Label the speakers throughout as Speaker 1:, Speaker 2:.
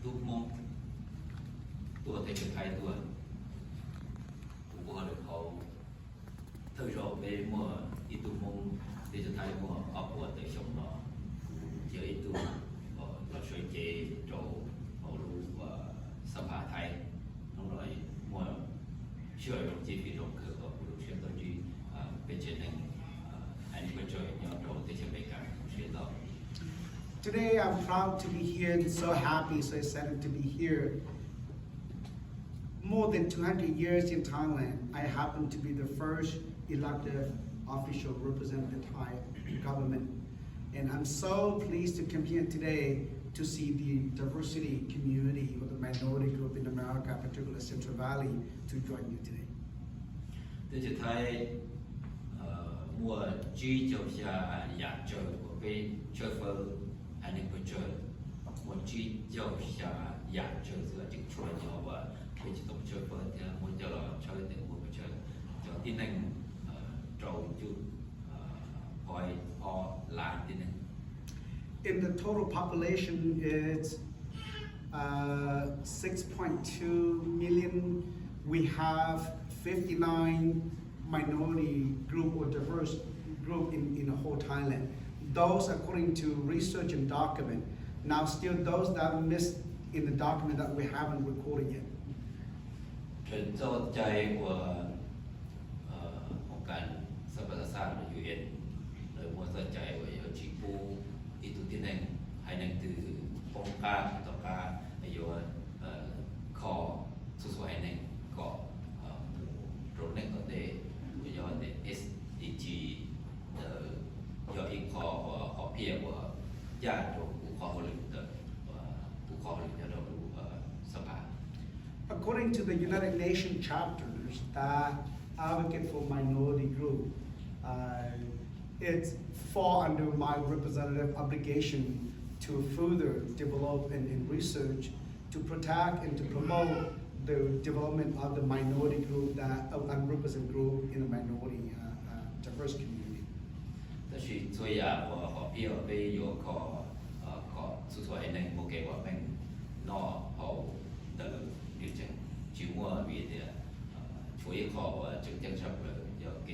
Speaker 1: ทุกมองตัวเทคไทยตัวผมก็เลยเขาเธอชอบไปมัวอีตุมงเทคไทยมัวเอาปวดแต่ชมเนาะเจออีตุเราช่วยเจโจเขารู้ว่าสภาไทยน้องหน่อยมัวช่วยลงจีพีลงคือก็ผู้เชี่ยวชาญที่เป็นเช่นนั้นอันนี้ก็ช่วยย้อนโจที่จะไปการเชื่อต่อ
Speaker 2: Today I'm proud to be here and so happy, so excited to be here. More than 200 years in Thailand, I happen to be the first elected official representing the Thai government. And I'm so pleased to come here today to see the diversity community or the minority group in America, particularly Central Valley, to join me today.
Speaker 1: 在这台我追求下亚洲，我被缺乏安宁不足，我追求下亚洲这个情况要ว่า被这种缺乏的，我叫了缺的我不缺，就ที่นั่นเราจุดพอยอล้านที่นั่น
Speaker 2: In the total population, it's 6.2 million. We have 59 minority group or diverse group in the whole Thailand. Those according to research and document. Now still those that are missed in the document that we haven't recorded yet.
Speaker 1: เป็นเจ้าใจว่าของการสรรพสามิตยูเอ็นเลยมัวสนใจว่าอยู่จีปูอีตุที่นั่นให้นั่นคือปงกาต่อกาอยู่คอสุดสวยนั่นก็โปรนั่นก็ได้อยู่ใน SDG อยู่อีกคอเพียว่าญาติผู้คอหรือผู้คอหรือจะเราดูสภา
Speaker 2: According to the United Nations chapters that advocate for minority group, it fall under my representative obligation to further develop and research to protect and to promote the development of the minority group, that unrepresented group in the minority diverse community.
Speaker 1: แต่ชีช่วยอยากว่าขอพี่ว่าไปอยู่ขอสุดท้ายในโมเกว่าเป็นนอเขาเดินอยู่จังจิ๋วว่าวีเดียช่วยขอว่าจึงจังชับเลยอยากเก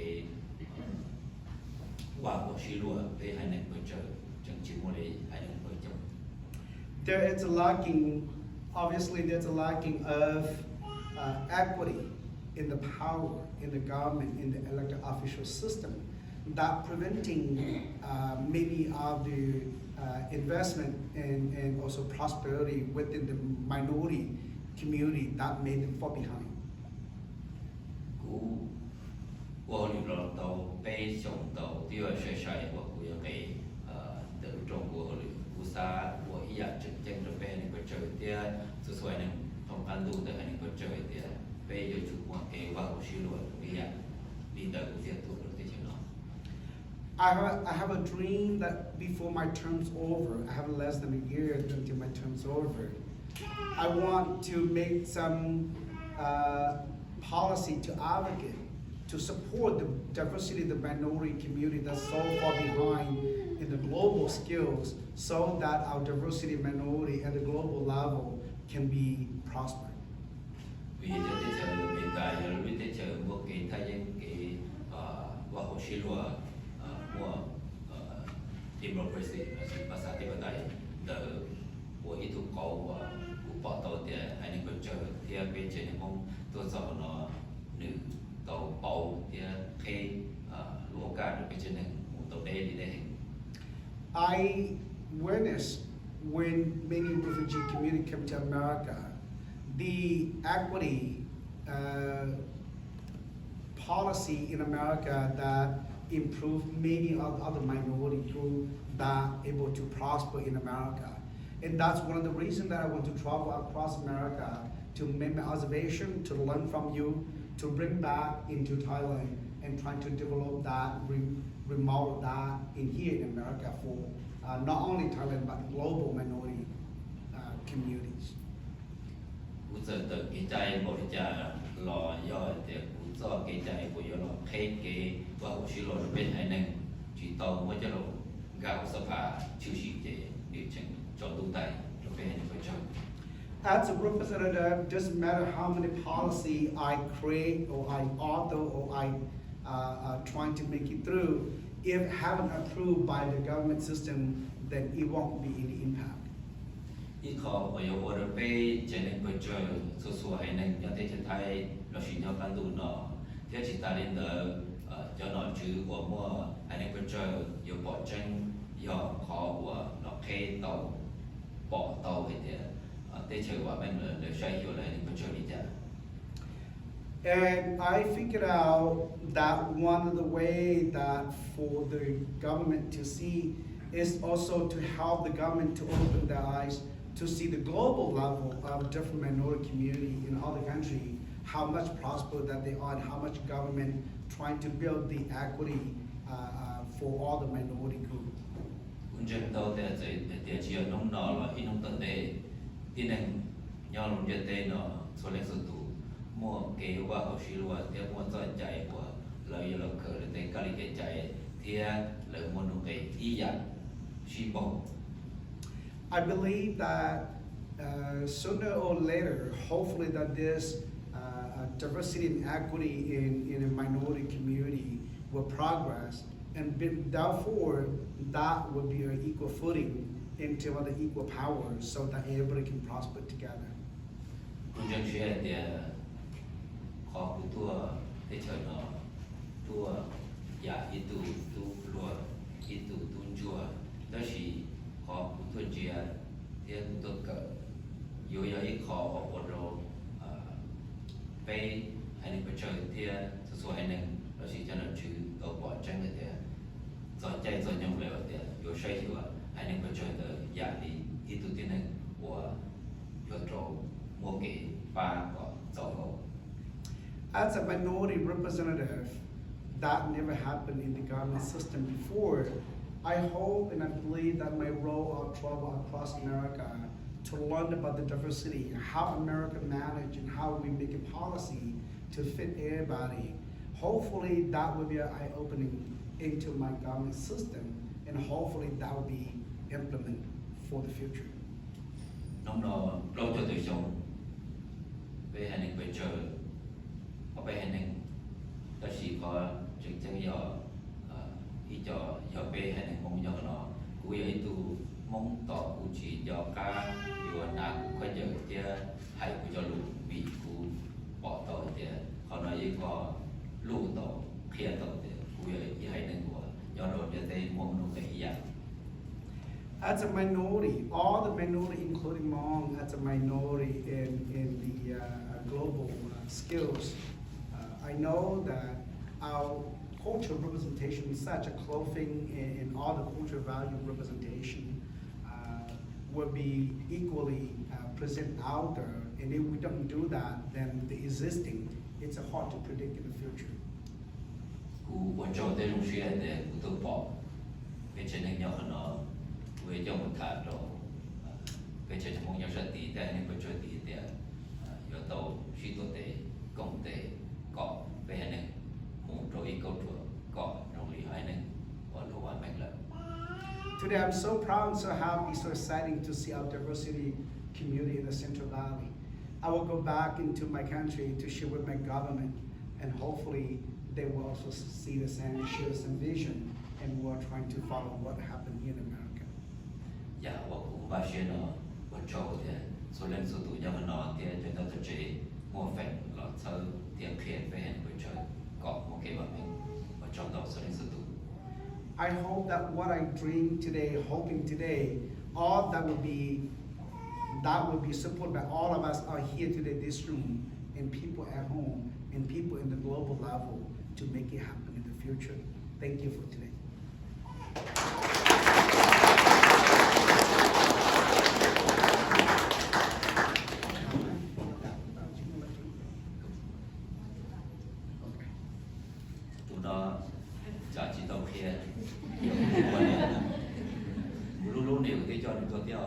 Speaker 1: ว่าหัวชีรัวไปให้ในเปิดเจอจังจิ๋วเลยให้ในเปิดเจอ
Speaker 2: There is a lacking, obviously there's a lacking of equity in the power, in the government, in the elected official system, that preventing many of the investment and also prosperity within the minority community that made them fall behind.
Speaker 1: กูว่าอยู่เราเตาไปส่งเตาที่ว่าใช้ว่ากูจะไปเดินตรงกูหรือกูซาว่าอยากจึงจังจะไปในเปิดเจอเดียสวยๆนึงต้องการดูแต่ในเปิดเจอเดียไปอยู่จุดว่าเกว่ากูชิลว่ากูอยากดีแต่กูเสียตัวเราที่เช่นนั้น
Speaker 2: I have a dream that before my term's over, I have less than a year until my term's over. I want to make some policy to advocate, to support the diversity of the minority community that's so far behind in the global skills, so that our diversity minority at the global level can be prospered.
Speaker 1: วิธีที่จะมีการวิธีจะพวกเกย์ไทยยังเกย์ว่าหัวชิลว่าหัวดิโมคราซีภาษาธิปไตยเดิมหัวที่ถูกเกาว่าอุปถัมภ์เดียให้ในคนเจอที่เป็นเช่นของตัวสอบนอหนึ่งตัวเป่าที่เคลูกการเป็นเช่นหนึ่งตัวเดย์ดีเดย์
Speaker 2: I witnessed when many refugee community come to America, the equity policy in America that improve many of other minority groups that able to prosper in America. And that's one of the reasons that I want to travel across America to make my observation, to learn from you, to bring back into Thailand and try to develop that, remodel that in here in America for not only Thailand but global minority communities.
Speaker 1: กูจะเติมกิจใจบริจาครอย่อเดี๋ยวกูจะกิจใจกูย่อรอเคสเกว่าหัวชิลเราเป็นให้หนึ่งจีโตว่าจะเรากาวสภาชิวชิเจเดี๋ยวจังจอดูไตเราเป็นให้หนึ่งไปจอ
Speaker 2: As a representative, doesn't matter how many policy I create or I author or I trying to make it through, if haven't approved by the government system, then it won't be any impact.
Speaker 1: ít khó ở yếu ở đây trên nền bờ trời số số hay nền nhà thế thái nó chỉ nhau tan tụ nó thế chỉ ta lên đờ cho nó chứ của mua hay nền bờ trời yếu bỏ tranh yếu khó của nó kê tàu bỏ tàu hay thế chơi của bên để xây hiểu lại nền bờ trời đi chả.
Speaker 2: And I figured out that one of the way that for the government to see is also to help the government to open their eyes to see the global level of different minority community in other country, how much prosper that they are and how much government trying to build the equity for all the minority group.
Speaker 1: Unjang tàu để chia nông nọ là ít nông tận để tin anh nhau nông dân tây nọ số lượng số tụ mua kế qua học sĩ luôn theo mua cho chạy của lời là cờ để tây cali cái chạy thì lời mua nông cái ý dạng suy bông.
Speaker 2: I believe that sooner or later, hopefully that this diversity and equity in a minority community will progress, and therefore that will be an equal footing into the equal power so that everybody can prosper together.
Speaker 1: Unjang share thì khó của tua để chờ nó tua giả ít tu lúa ít tu chùa đó chỉ khó của tua chia thì tua cỡ yếu ít khó của rồi về hay là chơi thì số hay nên đó chỉ cho nó chữ ở bỏ tranh cái thì rồi chạy rồi nhung lệ thì yếu xây thì hay nên chơi từ giả thì ít tu tiến hành của rồi mua cái ba của dầu.
Speaker 2: As a minority representative, that never happened in the government system before. I hope and I believe that my role will travel across America to learn about the diversity, how America manage and how we make a policy to fit everybody. Hopefully that will be an eye-opening into my government system, and hopefully that will be implemented for the future.
Speaker 1: Nông nó lâu cho tôi sống về hành trình về trời ở về hành trình đó chỉ có trực chân giờ ý cho về hành trình mong giờ nó cũng ấy tu mong tỏ cũng chỉ giờ ca điều nào cũng có giờ kia hay cũng cho lũ bị cũng bỏ tàu thì họ nói với có lũ tàu kia tàu thì cũng ấy hành trình của do đó cho thấy mong nó cái gì.
Speaker 2: As a minority, all the minority, including Hmong, as a minority in the global skills, I know that our cultural representation, such a clothing and all the cultural value representation, will be equally present out there. And if we don't do that, then the existing, it's hard to predict in the future.
Speaker 1: Của cho tới lúc xưa để của tôi bỏ về trên này nhỏ nó về cho một thả rồi về trên mong nhau sẽ tíแต่นี่ก็ช่วยตีแต่yo tàu suy tôi để công tế cọ về này một rồi câu chuyện cọ trong lý hai này và đồ ăn mạnh lắm.
Speaker 2: Today I'm so proud and so happy, so exciting to see our diversity community in the Central Valley. I will go back into my country to share with my government, and hopefully they will also see the same, share the same vision, and we're trying to follow what happened here in America.
Speaker 1: Dạ, và cũng ba xe nó và cho thì số lượng số tụi nhau nó thì chúng ta thực chế mua phèn là sơ tiền khiển về hành với trời có một cái bảo mình và trong đó số lượng số tụi.
Speaker 2: I hope that what I dream today, hoping today, all that will be supported by all of us are here today, this room, and people at home, and people in the global level to make it happen in the future. Thank you for today.
Speaker 1: Tụi nó chả chỉ tàu kia luôn luôn đều cái cho được cho tiêu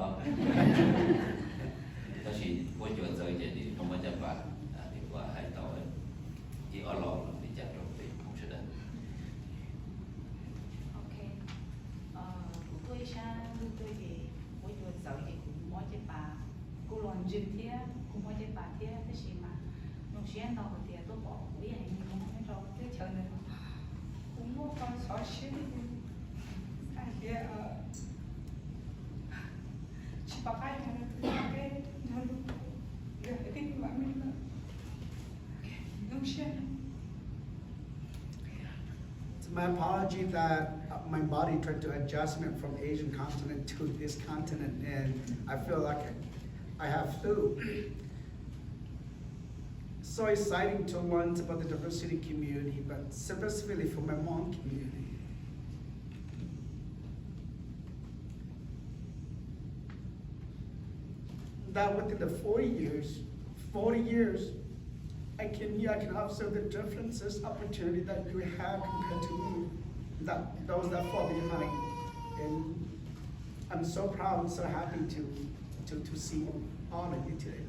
Speaker 1: ta chỉ có chuyện rời vậy thì không bao giờ bạn thì qua hai tàu thì ở lò thì chả trong thì không sẽ đến.
Speaker 3: Ok, của tôi sang tôi thì mỗi tuần sau thì cũng mỗi cái bà cô loan Jim Tia, Kumoja Patia, Tashima, no Shan of the Adobo, we ain't going to talk to each other. Kumo from Soshi, Chipakai, no Shan.
Speaker 2: It's my apology that my body tried to adjustment from Asian continent to this continent, and I feel like I have flu. So exciting to learn about the diversity community, but specifically for my Hmong community. That within the 40 years, I can observe the differences, opportunity that you have compared to me, those that fall behind. And I'm so proud and so happy to see all of you today.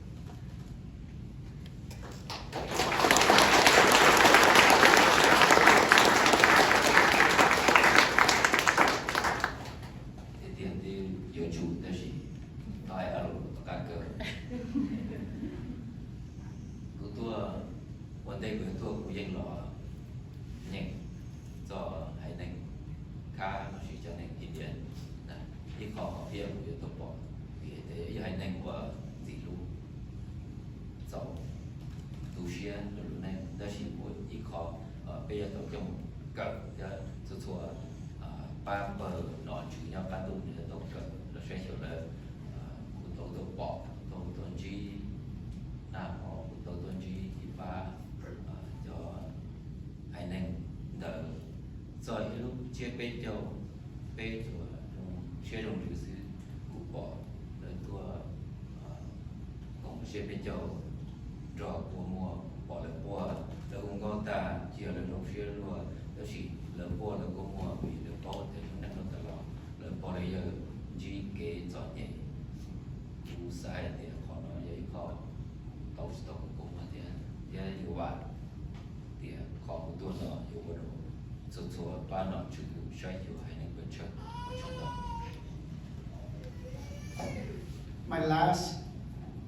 Speaker 2: My last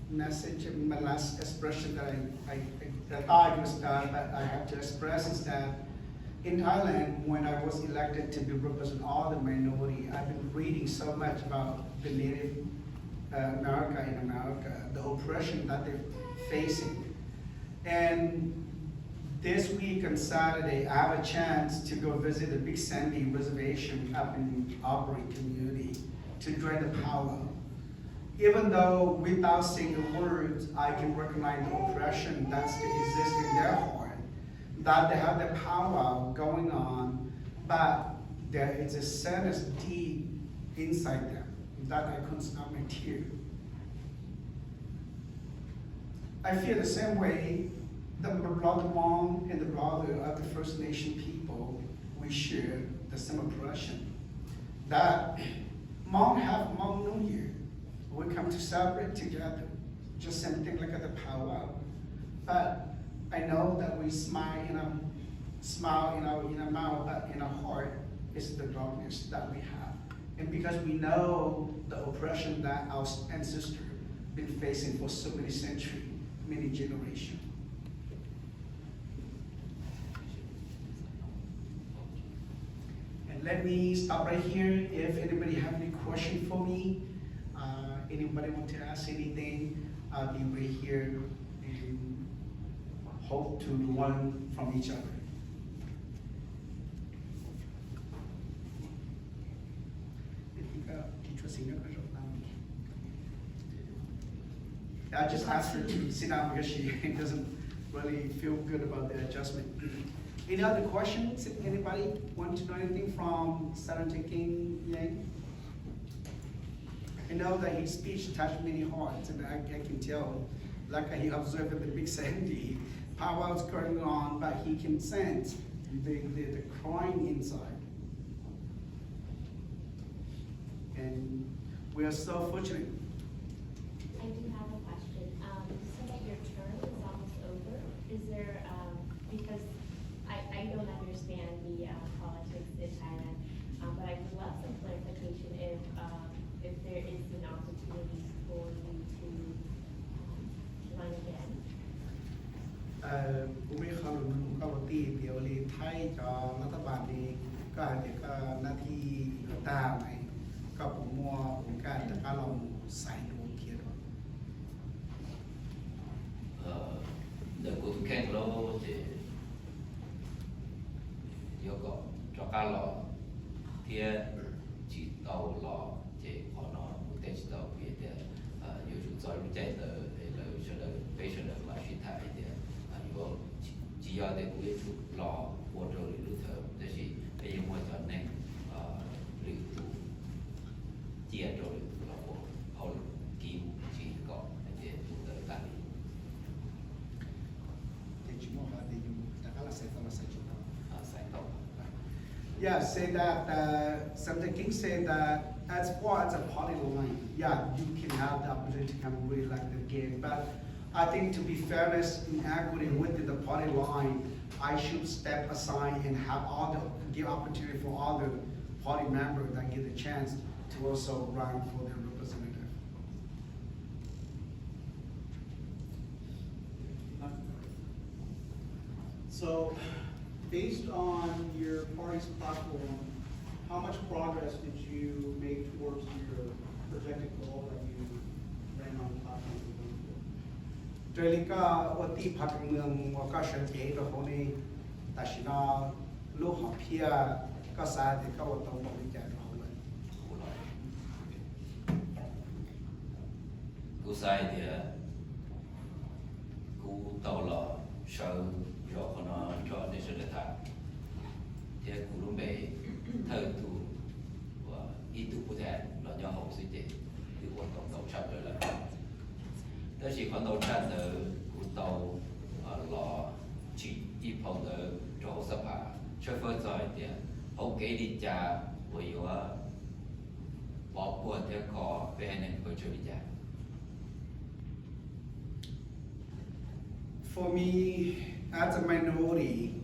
Speaker 2: message, my last expression that I thought was done, but I have to express is that in Thailand, when I was elected to be represent all the minority, I've been reading so much about the Native America in America, the oppression that they're facing. And this week on Saturday, I have a chance to go visit the Big Sandy Reservation up in Aubrey community to join the powwow. Even though without saying the words, I can recognize the oppression that exists in their heart, that they have the powwow going on, but there is a sadness deep inside them that I couldn't stop my tear. I feel the same way the brother Hmong and the brother of the First Nation people, we share the same oppression. That Hmong have Hmong New Year. We come to celebrate together, just same thing like at the powwow. But I know that we smile in our mouth, but in our heart is the darkness that we have. And because we know the oppression that our ancestors been facing for so many centuries, many generations. And let me stop right here. If anybody have any question for me, anybody want to ask anything, I'll be right here and hope to learn from each other. I just asked her to sit down because she doesn't really feel good about the adjustment. Any other questions? Anybody want to know anything from Senator King Yang? I know that his speech touched many hearts, and I can tell, like he observed at the Big Sandy, powwow's going on, but he can sense the crying inside. And we are so fortunate.
Speaker 4: I do have a question. You said that your term is almost over. Is there, because I don't understand the politics in Thailand, but I would love some clarification if there is an opportunity for you to
Speaker 1: professional 嘛去谈一点有只要的为主老或者里头这是被用我叫那里头接着里头老好Keeb去搞那些土的干理。
Speaker 2: Yeah, say that something King said that as far as a party line, yeah, you can have the opportunity to come re-elect again. But I think to be fairness and equity within the party line, I should step aside and have give opportunity for other party members that get the chance to also run for their representative.
Speaker 5: So, based on your party's platform, how much progress did you make towards your projected goal that you ran on the platform?
Speaker 2: 这里个我地พักเมือง我ก็เชิญเองตัวคนนี้แต่ฉันลูกหอบเพียก็สายแต่ก็ว่าต้องบริจาคเราเลย
Speaker 1: กูใส่เดียกู到了手รอคนจอในสุดท้ายเที่ยกูรู้ไหมเธอตูว่าอีตูผู้แทนเราจะหกสิบเจ็ดคือวันต้องชัดเลยละ但是看到站的古道老去一旁的找十帕，出发早一点，好几日家会有包括这个别人会处理家。
Speaker 2: For me, as a minority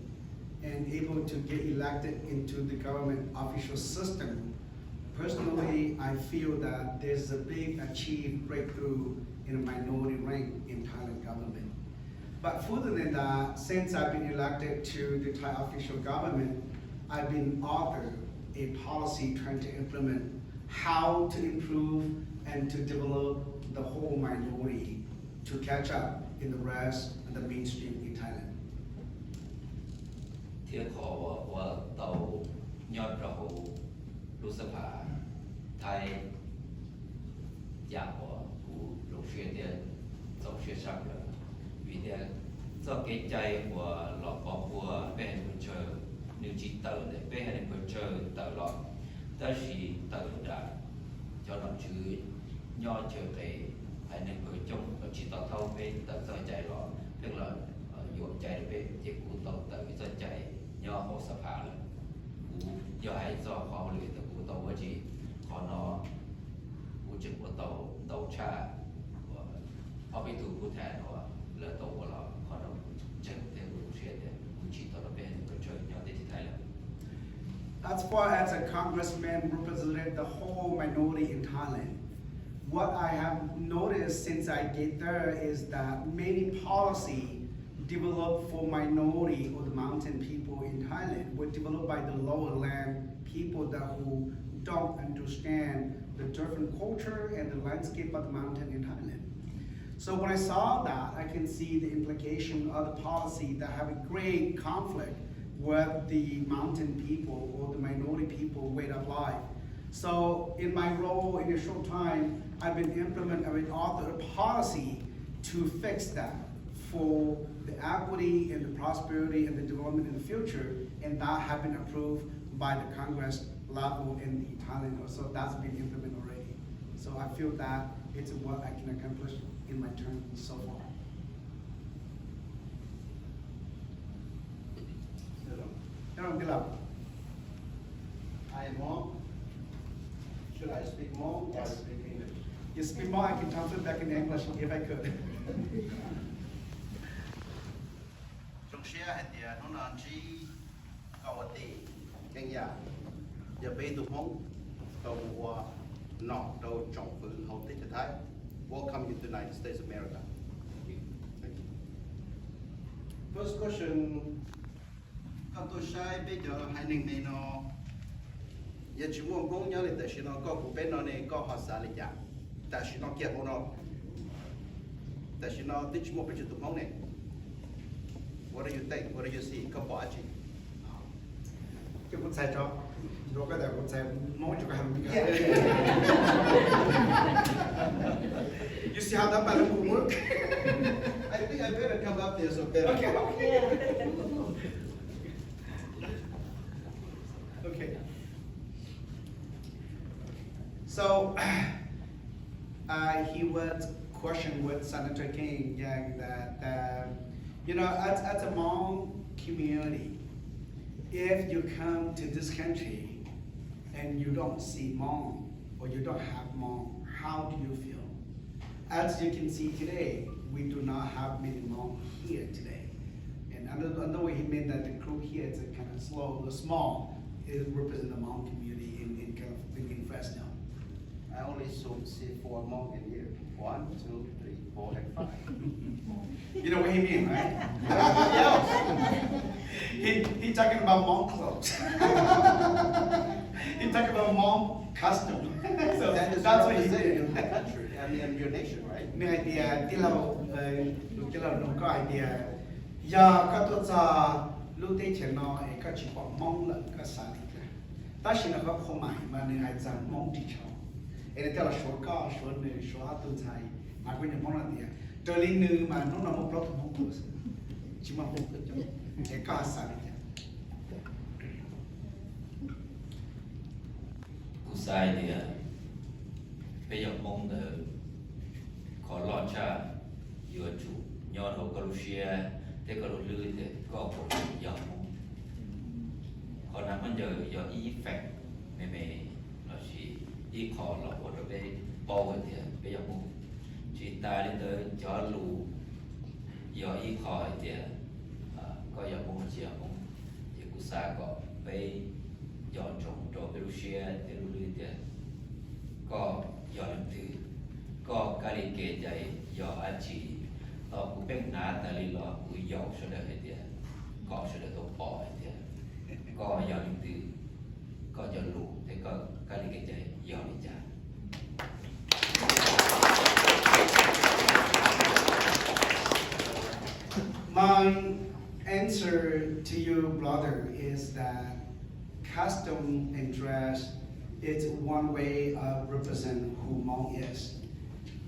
Speaker 2: and able to get elected into the government official system, personally, I feel that there's a big achieved breakthrough in a minority rank in Thailand government. But further than that, since I've been elected to the Thai official government, I've been authored a policy trying to implement how to improve and to develop the whole minority to catch up in the rest and the mainstream in Thailand.
Speaker 1: เที่ยวขอว่าเตายอดเรารู้สภาไทยอยากว่ากูลงเชื่อเดียจบเชื่อชักเลยวิเดียจะเกใจว่าหลอกบอกว่าเป็นคนเชื่อนิวจิตเตอร์เนี่ยเป็นคนเชื่อตลอดแต่สิเตอร์ได้cho nó chữ nho trở về hay nên người chung chỉ tao thâu về tao soi chạy rồi tức là dụ chạy về chỉ cụ tao tự soi chạy nho hồ sập hạ là cụ do hay do khó luyện từ cụ tao chỉ còn nó cụ chừng của tao cha ở bên thủ cụ thể nó là tao của nó còn nó chừng theo cụ chuyện đấy cụ chỉ tao nó bên người chơi nho để thay là
Speaker 2: As far as a congressman representing the whole minority in Thailand, what I have noticed since I get there is that many policy developed for minority or the mountain people in Thailand were developed by the lower land people who don't understand the different culture and the landscape of the mountain in Thailand. So when I saw that, I can see the implication of the policy that have a great conflict with the mountain people or the minority people way of life. So in my role in a short time, I've been implementing author a policy to fix that for the equity and the prosperity and the development in the future, and that have been approved by the Congress level in the Thailand. So that's been implemented already. So I feel that it's what I can accomplish in my term so far.
Speaker 5: I am Mong. Should I speak Mong or speak English?
Speaker 2: You speak more, I can translate back in English if I could.
Speaker 6: Trong xe hay thì nó là chỉ cầu tì cái nhà giờ bây tụi mong tàu qua nọ tàu trọng phương hậu tích Thái. Welcome you to the United States of America. Thank you. First question. Quand tôi sai bây giờ hai ninh này nó giờ chỉ muốn công nhớ là tại sao nó có của bên nó này có họ xả lịch giả tại sao nó kia của nó tại sao nó tích một cái chuyện tụi mong này. What do you think? What do you see? Có bỏ chị?
Speaker 2: Chứ cũng sai cho. Rồi cái này cũng sai mong cho cái hành You see how that balance will work?
Speaker 6: better come up there so better.
Speaker 2: Okay.
Speaker 3: Yeah.
Speaker 2: Okay. So, he was questioned with Senator King, yeah, that you know, as a Hmong community, if you come to this country and you don't see Hmong or you don't have Hmong, how do you feel? As you can see today, we do not have many Hmong here today. And another way he meant that the group here is a kind of small, it represents the Hmong community in Fresno.
Speaker 6: I only see 4 monks in here. 1, 2, 3, 4, and 5.
Speaker 2: You know what he mean, right? He talking about Hmong clothes. He talking about Hmong custom. So
Speaker 6: That is
Speaker 2: that's what he
Speaker 6: representing
Speaker 2: did.
Speaker 6: your country, I mean your nation, right?
Speaker 2: มีไอเดียที่เราหนูก็ไอเดียยาก็ตัวจะลูกเตเชนนอเอก็ชิบอกมองเลยก็สาธิตแต่ชินเขาคงหมายมาในไอจามองที่ชอบเอเดี๋ยวเราชวนก็ชวนหนึ่งชวนตัวไทยมาคุยในมองนั่นเดียตัวลิ้นนึงมาน้องน้องพร้อมทุกมองตัวชิมาพูดกันเอก็สาธิต
Speaker 1: กูใส่เนี่ยไปยังมองเด้อขอรอดชาอยู่จุย้อนหัวกรุเชียแต่กรุลือแต่ก็ผมยอมมองขอนั้นมันเจอยออีแฟกไม่เราชีอีขอเราอดไปปอกันเถอะไปยังมองชีตาเดินจอลูยออีขอเถอะก็ยังมองเชียมองที่กูใส่ก็ไปย้อนจงตัวกรุเชียแต่กรุลือเถอะก็ย้อนถือก็การิเกใจยออาชีต่อกูเป็นนาแต่ลีลอกูยอสุดเลยเดียก็สุดตัวปอเดียก็ยอลิตือก็จะรู้แต่ก็การิเกใจยอลิจา
Speaker 2: My answer to you, brother, is that custom and dress is one way of representing who Hmong is.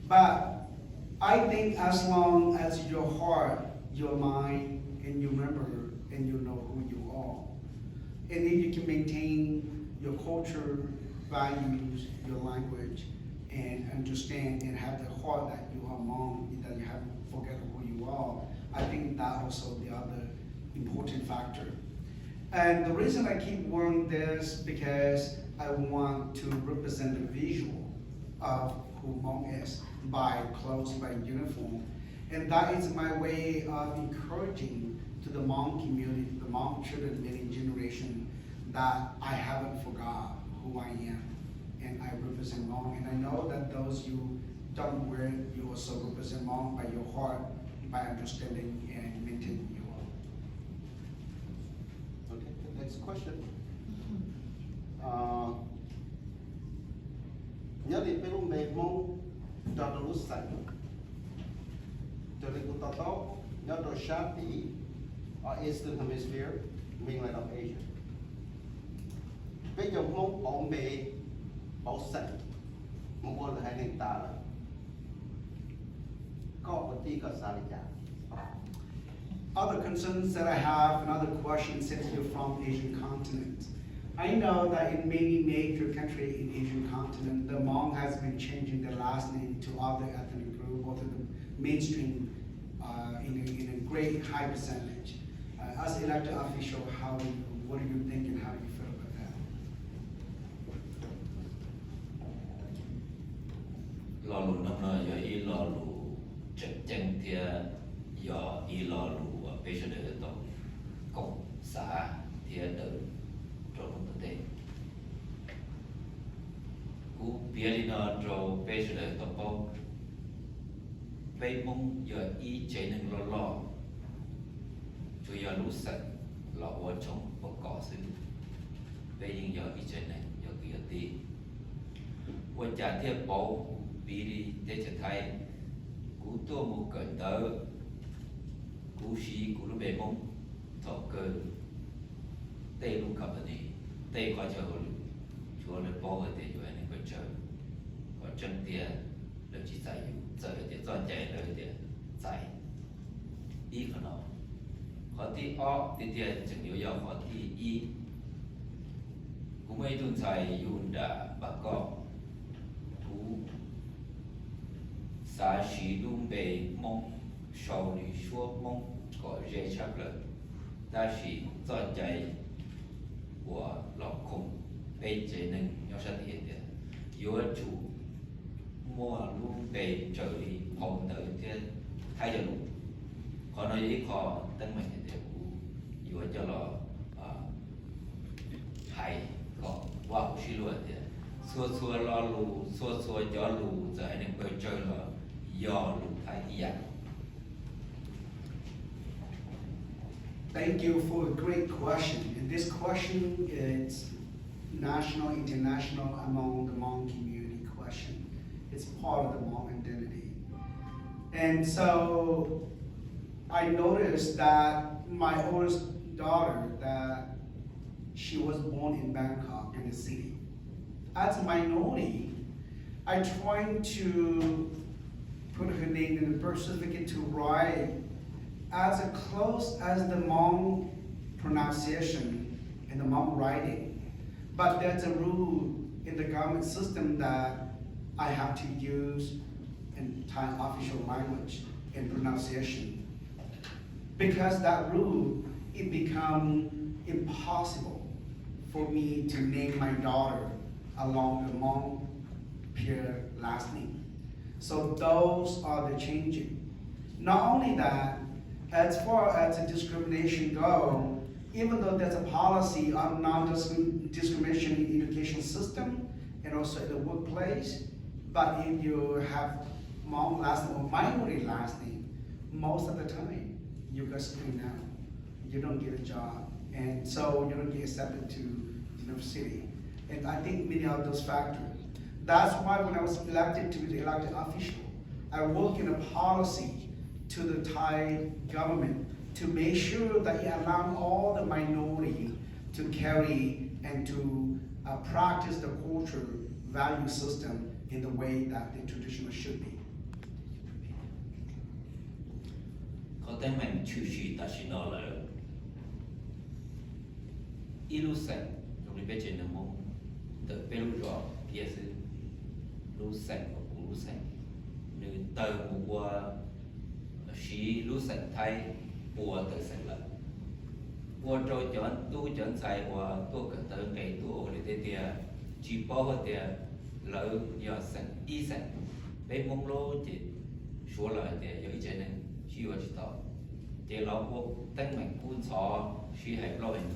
Speaker 2: But I think as long as your heart, your mind, and you remember and you know who you are, and if you can maintain your culture, values, your language, and understand and have the heart that you are Hmong, that you haven't forgotten who you are, I think that also the other important factor. And the reason I keep wearing this because I want to represent the visual of who Hmong is by clothes, by uniform. And that is my way of encouraging to the Hmong community, the Hmong children, many generation, that I haven't forgot who I am and I represent Hmong. And I know that those you don't wear it, you also represent Hmong by your heart, by understanding and maintaining your heart.
Speaker 6: Okay, the next question. Nhớ đi Peru mẹ mong cho nó lúc sạch cho nên cũng tao tao nhớ đồ sát đi ở Eastern Hemisphere mainland of Asia bây giờ mong bảo mẹ bảo sạch mong muốn là hai nền ta là có một tí có sao đi chả.
Speaker 2: Other concerns that I have and other questions since you're from Asian continent. I know that in many major countries in Asian continent, the Hmong has been changing their last name to other ethnic group or to the mainstream in a great high percentage. As elected official, what do you think and how do you feel about that?
Speaker 1: รอหลุน้ำน้อยอย่าอีรอหลุจัดแจงเทียอย่าอีรอหลุไปเฉลยตรงกบสาเทียเดินตรงตัวเด็กกูเปียลินอตรงไปเฉลยตรงปงไปมุ่งอย่าอีใจหนึ่งรอช่วยอย่ารู้สึกหลอกว่าชงประกอบซึ่งไปยิงอย่าอีใจหนึ่งอย่าเกียรติว่าจะเทียบโป๊ปีดีเทศไทยกูตัวมูเกิดเตอกูชีกูรู้เบมงถอเกิดเตะลูกกับนี่เตะก็เจอชัวร์เลยโป๊เตะอยู่อันนี้ก็เจอก็จนเตียเลยจีใจอยู่เจอเตียจอนใจเลยเตียใจ y khả năng khó tí o tí tiền chẳng nhiều giàu khó tí y cũng mấy tuần sai yun đã bà có thú sa sĩ luôn bề mong sau lý số mong có dễ chắc lợi ta sĩ do chạy của lòng khủng bề chế nên nhau sát hiện tiền yếu chủ mua luôn bề trở đi hồng tới thiên thay giờ luôn còn nói ý khó tân mình hiện tiền yếu cho là hay có wow xí luôn thì xua xua lo lù xua xua cho lù giờ anh em chơi chơi là do lù thay dạng.
Speaker 2: Thank you for a great question. And this question is national, international, among the Hmong community question. It's part of the Hmong identity. And so I noticed that my oldest daughter, that she was born in Bangkok, in the city. As a minority, I tried to put her name in the birth certificate to write as close as the Hmong pronunciation and the Hmong writing. But there's a rule in the government system that I have to use in Thai official language and pronunciation. Because that rule, it become impossible for me to name my daughter along the Hmong pure last name. So those are the changes. Not only that, as far as the discrimination go, even though there's a policy on non-discrimination in education system and also in the workplace, but if you have Hmong last name or minority last name, most of the time you get screened out. You don't get a job, and so you don't get accepted to university. And I think many of those factors. That's why when I was elected to be the elected official, I work in a policy to the Thai government to make sure that it allows all the minority to carry and to practice the culture value system in the way that the traditional should be.
Speaker 1: Có tên mình chữ sĩ ta chỉ nói là illusion trong cái bên trên là mong từ bên lúc rõ kia sự illusion và illusion nên từ một qua sĩ illusion thay của từ sinh lực qua trôi chọn tu chọn sai qua tu cần tới ngày tu ở đây thì chỉ bao thì lỡ giờ sinh ý sinh bên mong lô thì số lời thì giờ ý nên chỉ có chỉ tao thìเราพวกตั้งใหม่คูณสอชี้ให้เราเห็น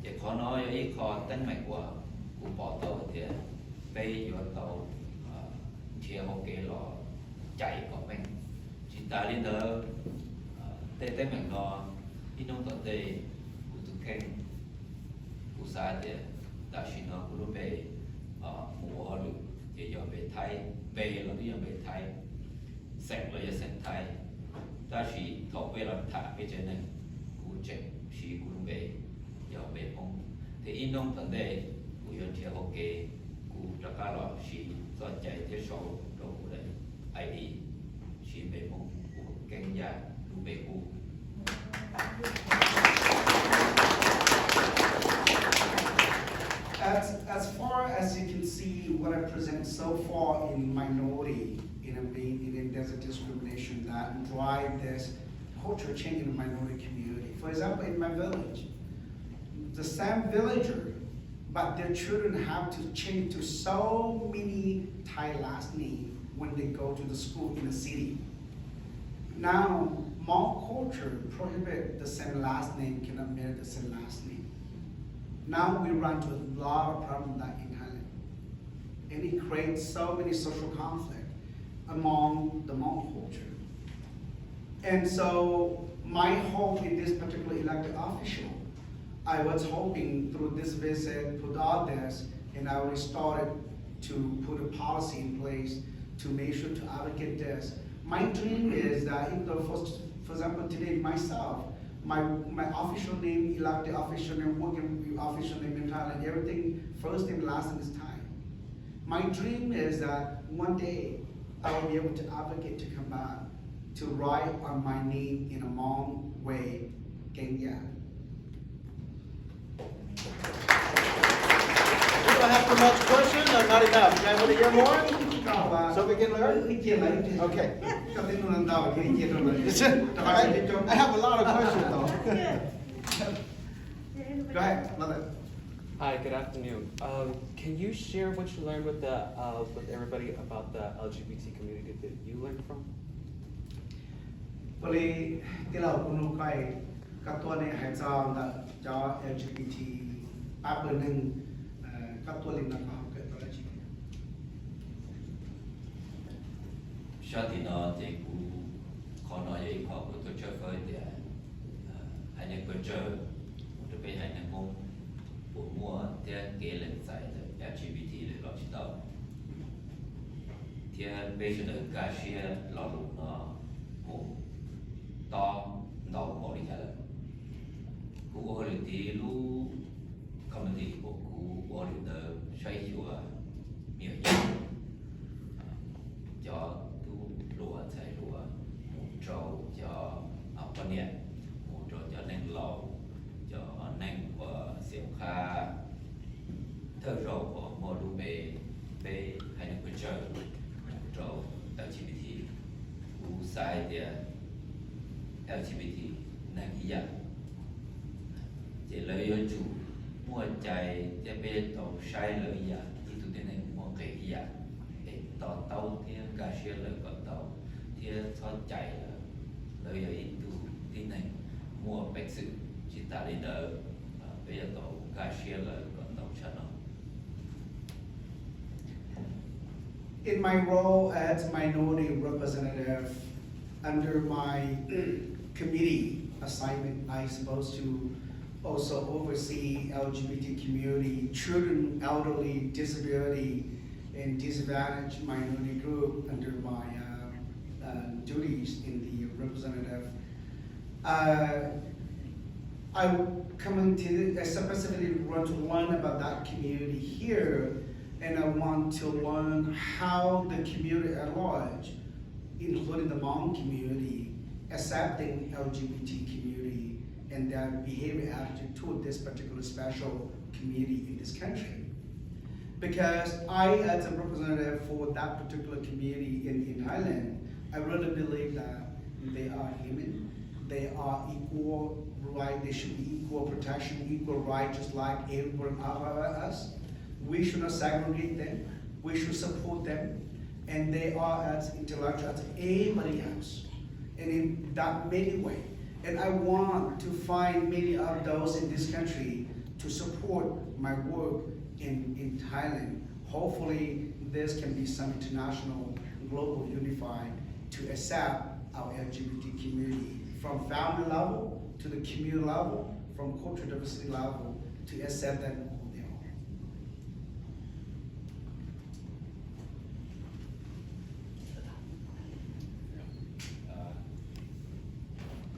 Speaker 1: แต่ขอน้อยอีกขอตั้งใหม่กว่ากูบอกเต่าเดียไปอยู่เต่าเชียร์โอเครอใจก็แม่งจิตตาลิเดอร์เต้ตั้งใหม่รอพี่น้องต่อเตกูตุเข่งกูซาเดียดาชินอกูรู้ไปหมู่หรือจะยอมไปไทยไปเราที่ยอมไปไทยแสงเราจะแสงไทยta chỉ thọ về làm thả cái chuyện này cú chạy chỉ cú về giờ về phong thì in đông vấn đề cú yên chia ok cú ra cả lọ chỉ do chạy theo sau đồ của đấy ai đi chỉ về phong cú kinh gia cú về cú.
Speaker 2: As far as you can see, what I present so far in minority, there's a discrimination that drive this culture change in the minority community. For example, in my village, the same villager, but their children have to change to so many Thai last name when they go to the school in the city. Now, Hmong culture prohibit the same last name cannot marry the same last name. Now we run into a lot of problems like in Thailand. And it creates so many social conflict among the Hmong culture. And so my hope in this particular elected official, I was hoping through this visit, put all this, and I already started to put a policy in place to make sure to advocate this. My dream is that even though, for example, today myself, my official name, elected official name, working official name in Thailand, everything, first name, last name is Thai. My dream is that one day I will be able to advocate to come back to write on my name in a Hmong way, Kenya.
Speaker 5: We don't have too much question, or not enough? You guys want to hear more? So we can learn? Okay. I have a lot of questions though.
Speaker 2: Go ahead, mother.
Speaker 7: Hi, good afternoon. Can you share what you learned with everybody about the LGBT community that you learned from?
Speaker 2: Well, the Kunu Kai Katone Hazan, the LGBT, Abening, Katolina Katology.
Speaker 1: Shati no te ku kono ye ko ku to chơ phơi de hai ne ko chơ to pe hai ne mong bu mua te ke len sai de LGBT le lo chi tao te pe che de ga xie lo lu no mu to no mo li ha ku o le ti lu comedy của ku o le de sai hua miêu yi cho lúa chạy lúa một trâu cho con nhện một trâu cho neng lầu cho neng của xiêm kha thơ râu của mô đu bê bê hay là quên chơi một trâu LGBT u sai địa LGBT neng ý ạ chỉ lấy ở chủ mua chạy để bê tàu sai lợi ý ạ thì tụi tên này mua cái ý ạ tàu tàu thì gà xe lợi còn tàu thì thoát chạy lợi ở ít tu tí này mua bách sự chỉ ta đi đỡ bây giờ tàu gà xe lợi còn tàu cho nó.
Speaker 2: In my role as minority representative under my committee assignment, I'm supposed to also oversee LGBT community, children, elderly, disability, and disadvantaged minority group under my duties in the representative. I specifically want to learn about that community here, and I want to learn how the community at large, including the Hmong community, accepting LGBT community and their behavior attitude toward this particular special community in this country. Because I, as a representative for that particular community in Thailand, I really believe that they are human, they are equal right, they should be equal protection, equal right, just like everyone else. We should not segregate them, we should support them, and they are as intellectual as anybody else, and in that many way. And I want to find many of those in this country to support my work in Thailand. Hopefully, this can be some international, global unified to accept our LGBT community from family level to the community level, from cultural diversity level to accept them who they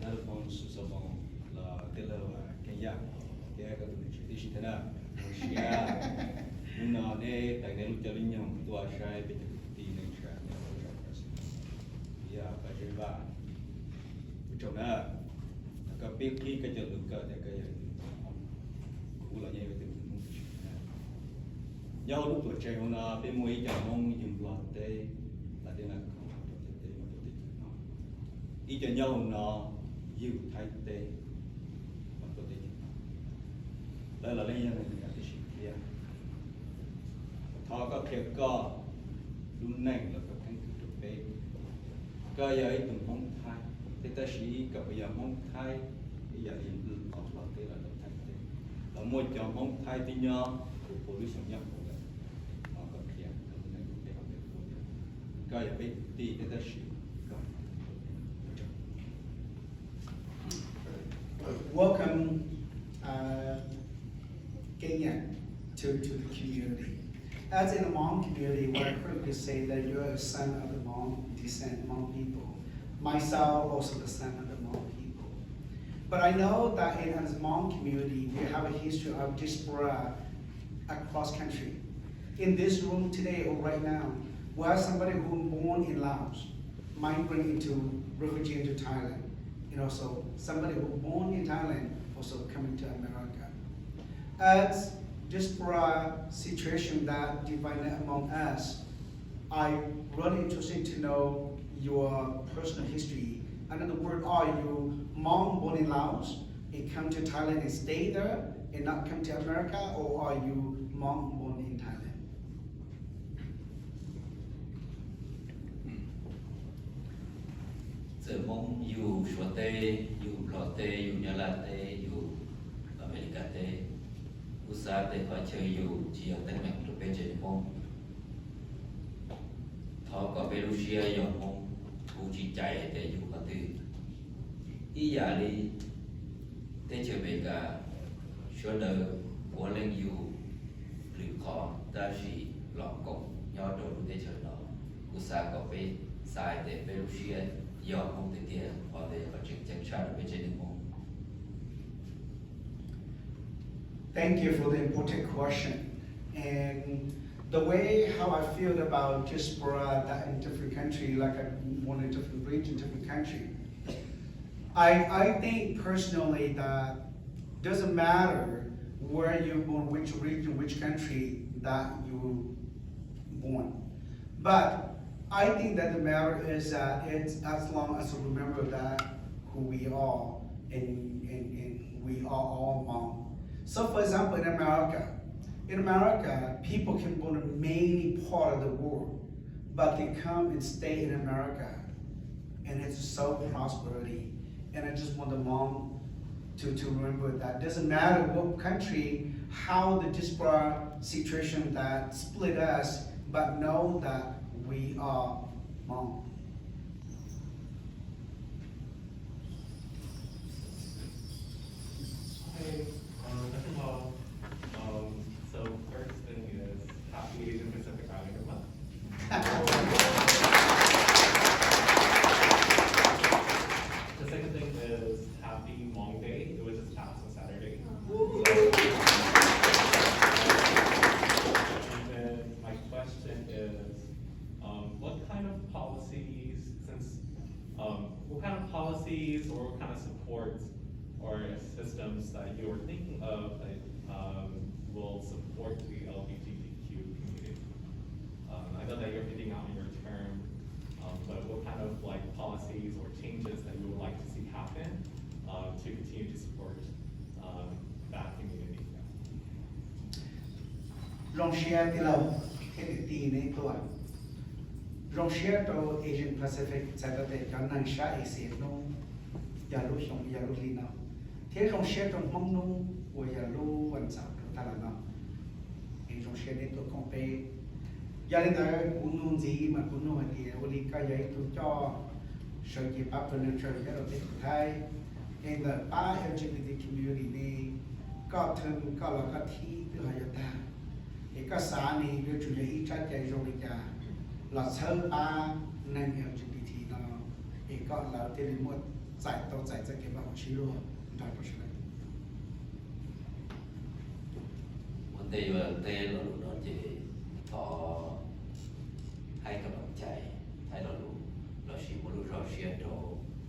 Speaker 2: are.
Speaker 8: Alfonso Sabon, la Delawa, Kenya, Yaga Traditional, Russia, Una de Tagalutalian, Tua Shai, Nature, Ya, Bajeva, Uchona, a big click at the Luka, the Gaya, Kula Yao look to Chayona, Bemway, Yamong, in blood day, Latina. Eat a yellow now. You type day, đây là lấy những cái gì kia, thọ các việc có luôn nành là các cái thực tế, cái ấy từng mong thai, thế ta chỉ gặp bây giờ mong thai, bây giờ hiện tượng học là thế là được thành thế, là một trong mong thai tí nhau của police nhập của mình, nó có kia, nó nên để học được cái ấy bị tí thế ta chỉ
Speaker 2: Welcome, Kenya, to the community. As in the Hmong community, what I heard you say that you're a son of the Hmong descent, Hmong people. Myself, also the son of the Hmong people. But I know that in the Hmong community, we have a history of diaspora across country. In this room today or right now, we have somebody who was born in Laos, migrating into refugee into Thailand. So somebody who born in Thailand also coming to America. As diaspora situation that divided among us, I'm really interested to know your personal history. In other words, are you Hmong born in Laos and come to Thailand and stay there and not come to America, or are you Hmong born in Thailand?
Speaker 1: Giờ mong dù số tê, dù lò tê, dù nhà la tê, dù America tê, USA tê có chơi dù chỉ ở tên mạnh được bên trên mong. Thọ có Belarus dòng mong, cũng chỉ chạy tê dù có tư. Ý giả đi, tê chơi về cả số đời của lên dù lựa khó ta chỉ lọ cộng nhau đồ tê chơi nó. USA có về sai tê Belarus do không thể kia hoặc để có chuyện chân sát ở bên trên đường môn.
Speaker 2: Thank you for the important question. And the way how I feel about diaspora that in different country, like I want a different region, different country. I think personally that doesn't matter where you're born, which region, which country that you born. But I think that the matter is that it's as long as we remember that who we are and we are all Hmong. So for example, in America, people can go to many part of the world, but they come and stay in America, and it's so prosperity. And I just want the Hmong to remember that doesn't matter what country, how the diaspora situation that split us, but know that we are Hmong.
Speaker 9: Hi, first of all, so first thing is Happy Asian Pacific Islander Month. The second thing is Happy Hmong Day. It was just passed on Saturday. And then my question is, what kind of policies, what kind of policies or what kind of supports or systems that you are thinking of that will support the LGBTQ community? I know that you're hitting out on your term, but what kind of policies or changes that you would like to see happen to continue to support that community?
Speaker 2: โรงเชียร์ที่เราเห็นตีในตัวโรงเชียร์ตัว Asian Pacific จะเป็นการนั่งชาเอเชียนู้อย่ารู้ชงอย่ารู้ลีน้ที่โรงเชียร์ตรงห้องนู้ว่าอย่ารู้วันเสาร์ตลาดน้เองโรงเชียร์ในตัวของเปอย่าเล่นแต่คุณนุ่งจีมาคุณนุ่งอะไรวันนี้ก็ยังตัวจ่อเชื่อจีปั๊บเป็นเชื่อที่เราเป็นคนไทยเองแต่ป้า LGBT community นี่ก็ถึงก็เราก็ที่เพื่อให้ตาเอกสารนี้เรื่องจุดยืนชัดเจนตรงนี้จ้าเราเชื่อป้าใน LGBT เนาะเอกก็เราที่มีหมดใส่ตัวใส่จะเก็บไว้ของชีโร่ได้ก็ใช่ไหม
Speaker 1: วันเตยวันเตยเราดูนอนจีต่อให้กำลังใจให้เราดูเราชีมรู้เราเชียร์เรา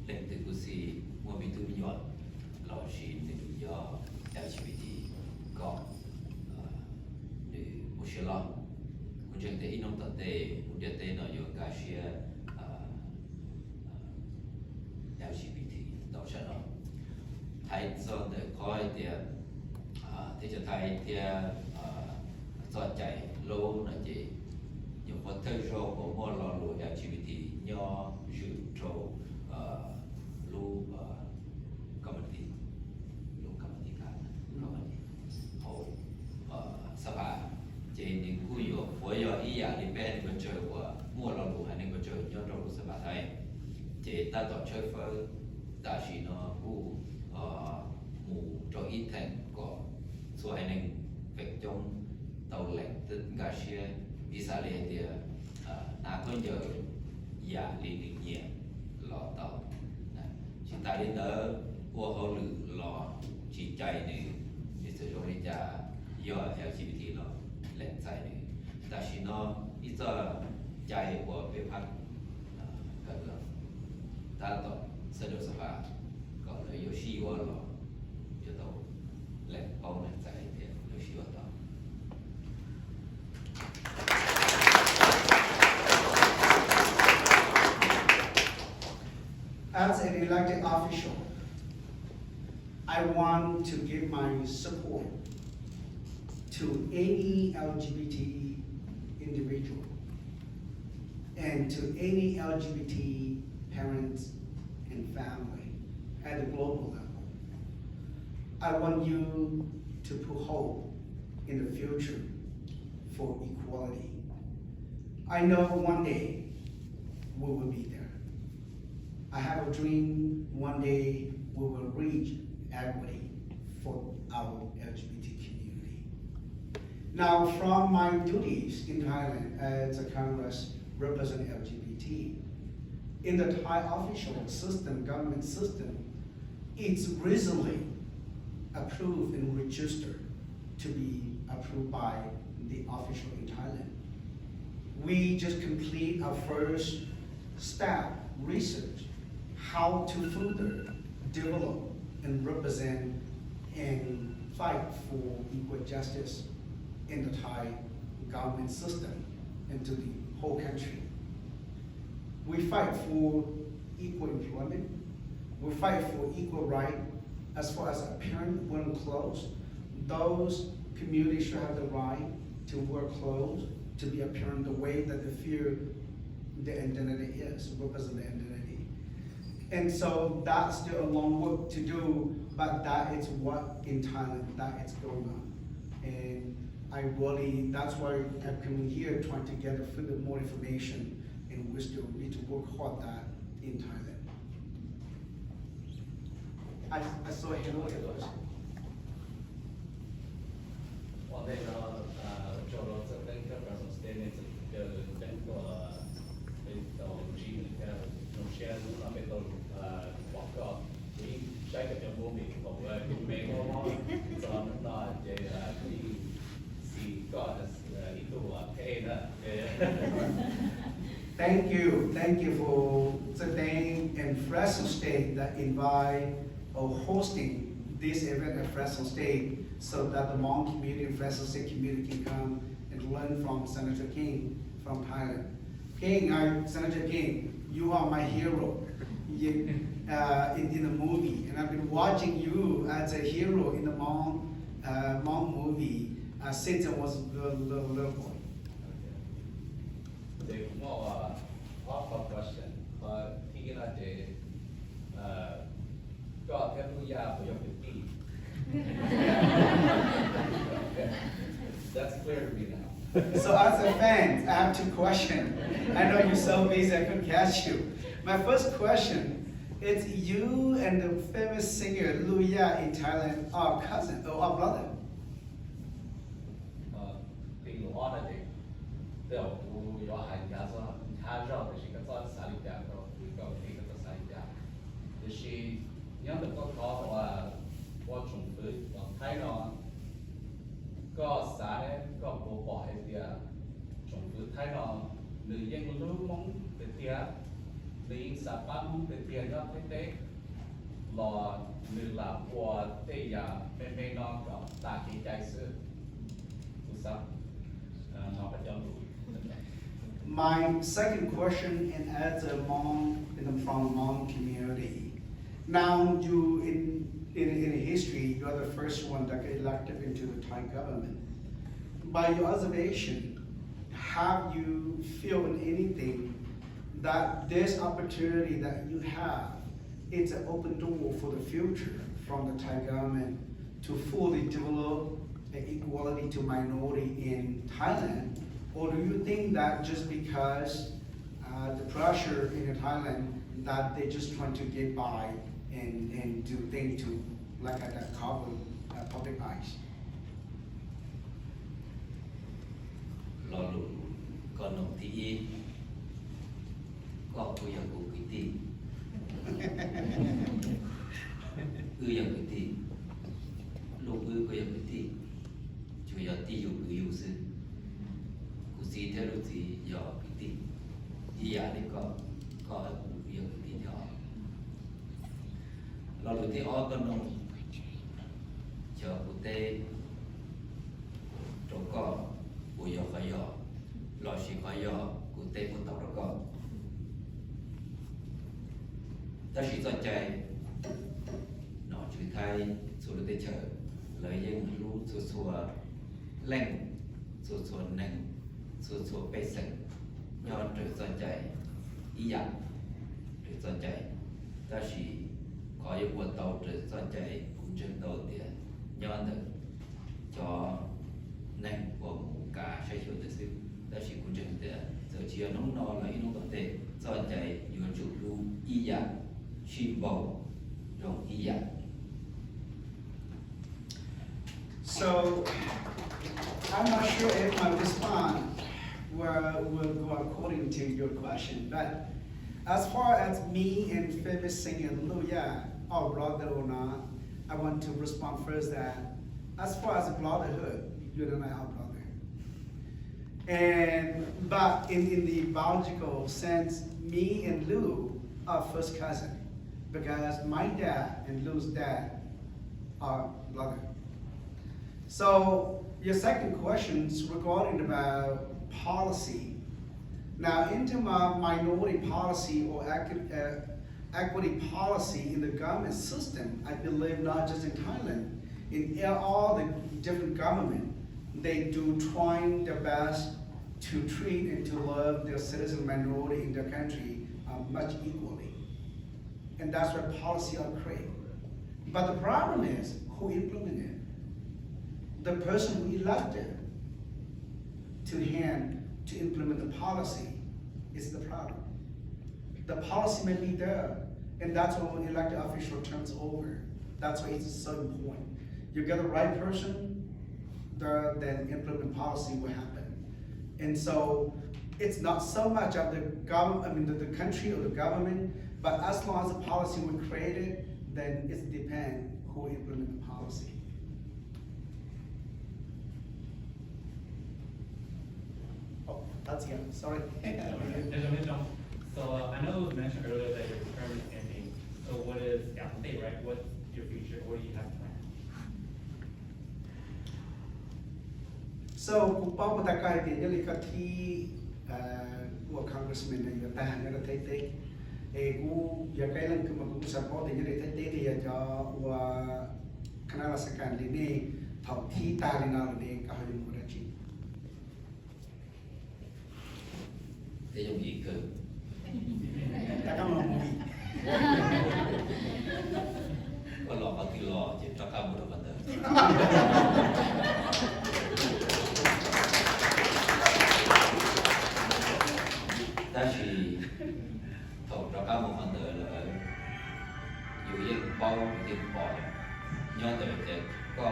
Speaker 1: เล่นตึกกุศิมัวมีตัวมียอดเราชีตึกยอ LGBT ก็หรือมุชลล์คุณจังเตอินองตัดเตคุณจะเตนอยกาเชีย LGBT ต่อชนะไทยส่วนเด็กคอยเดียที่จะไทยเดียสอดใจโลนั่นจีอยู่บนเทอร์โชว์ของมอลล์ลู LGBT ย่อยูโชลูกรรมธิลูกรรมธิการกรรมธิโอ้สภาเจนิคุยอยู่หัวยออีอย่างนี้แม่นี่ก็เจอว่ามอลล์ลูอันนี้ก็เจอย่อโลสภาไทยเจตาต่อเชื่อฟังตาชีนอผู้หมู่จออีแทนก็ส่วนหนึ่งเป็นจงเตาแหลกตึงกาเชียวิสาเลเดียนาก็เยอะอย่าลีนิเงียหล่อเตาชิตาลินเดอร์วัวเขาหรือหล่อจิตใจหนึ่งมิสเตอร์โจริจาย่อ LGBT หล่อแหลกใจหนึ่งแต่ชินอที่จะใจวัวไปพักกันแล้วต他到这就是话搞了有希望了，就都来帮我们在一点有希望到。
Speaker 2: As an elected official, I want to give my support to any LGBT individual and to any LGBT parents and family at the global level. I want you to put hope in the future for equality. I know one day we will be there. I have a dream one day we will reach equity for our LGBT community. Now, from my duties in Thailand as a Congress representing LGBT, in the Thai official system, government system, it's recently approved and registered to be approved by the official in Thailand. We just complete our first step research how to further develop and represent and fight for equal justice in the Thai government system and to the whole country. We fight for equal employment. We fight for equal right as far as appearance, wearing clothes. Those communities should have the right to wear clothes, to be appearing the way that they feel the identity is, represent the identity. And so that's still a long work to do, but that is what in Thailand, that is going on. And I really, that's why I'm coming here trying to get further more information, and we still need to work hard that in Thailand. I saw a hand over there.
Speaker 10: 我那个做了这个个 statement 这个整个到 G 那个农协那边到广告，所以下一个就我们我美国嘛，咱们那这可以是个一度配的。
Speaker 2: Thank you for today and Fresno State that invite or hosting this event at Fresno State so that the Hmong community and Fresno State community can come and learn from Senator King from Thailand. Senator King, you are my hero in the movie, and I've been watching you as a hero in the Hmong movie since I was a little boy.
Speaker 10: The more off question, but he got God every year for your 50. That's clear to me now.
Speaker 2: So as a fan, I have two questions. I know you're so busy I couldn't catch you. My first question is you and the famous singer Luya in Thailand are cousin or are brother?
Speaker 10: The honesty, the your hangaza, Haja, she got all Sally down, we go take the side down. She young the book called watching food on Thailand. ก็สาเหตุก็บอกให้เดียจงฟื้นไทยนองหรือยังรู้มองเป็นเดียหรือยังสามารถมองเป็นเดียยอดเต้รอหรือหลับวัวเตียเป็นไม่นอนกับตาขี้ใจซื้อสุดสัปนอกประจำรู้
Speaker 2: My second question, and as a mom from Hmong community, now you in history, you are the first one that got elected into the Thai government. By your observation, have you feel anything that this opportunity that you have, it's an open door for the future from the Thai government to fully develop equality to minority in Thailand? Or do you think that just because the pressure in Thailand that they just trying to get by and do things to like that cover public eyes?
Speaker 1: รอลุ้นก่อนหนุ่มที่อีก็คุยอย่างกูกิตีอย่างกิตีลูกก็อย่างกิตีช่วยยอดที่อยู่ซื้อกูซีเทลุซียอกิตียี่ยานี่ก็อย่างกิตียอ lo lu te o con nông cho cụ tê trồng cỏ bùi yo khai yo lo xì khai yo cụ tê cụ tàu trồng cỏ ta chỉ cho chạy nó chữ thay số lu tê chờ lời dân lu số số leng số số neng số số bê sừng nhon trở cho chạy ý dạng trở cho chạy ta chỉ có yêu quân tàu trở cho chạy cũng chân đầu tiền nhon được cho neng của cả sai chiều tự sự ta chỉ cũng chân tiền giờ chiều nóng nó là nóng tổng thể cho chạy vừa chủ lu ý dạng chi bầu rong ý dạng.
Speaker 2: So, I'm not sure if my response will go according to your question, but as far as me and Famous Singh and Lu, yeah, our brother or not, I want to respond first that as far as brotherhood, you and I are brother. But in the biological sense, me and Lu are first cousin because my dad and Lu's dad are brother. So your second question is regarding about policy. Now into my minority policy or equity policy in the government system, I believe not just in Thailand, in all the different government, they do trying their best to treat and to love their citizen minority in their country much equally. And that's where policy are created. But the problem is who implement it? The person who elected to implement the policy is the problem. The policy may be there, and that's when elected official turns over. That's why it's so important. You get the right person, then implement policy will happen. And so it's not so much of the government, the country or the government, but as long as the policy was created, then it depends who implement the policy. Oh, that's him, sorry.
Speaker 11: So I know it was mentioned earlier that your term is ending. So what is update, right? What's your future? What do you have planned?
Speaker 2: So kupang matakai dia jadi kati Congressman yang tahan yang tetek. Gu ya kailan kemagu support dia jadi tetek dia ja kenal sekan ini tau ti talina ini kahayun muraci.
Speaker 1: Dia yang ikut.
Speaker 2: Takkan mau movie.
Speaker 1: Kalau pagi lo, jadi kamu dah betul. Tapi thầu cho các môn phân tử là dù yên bao yên bỏ nhớ tới cái có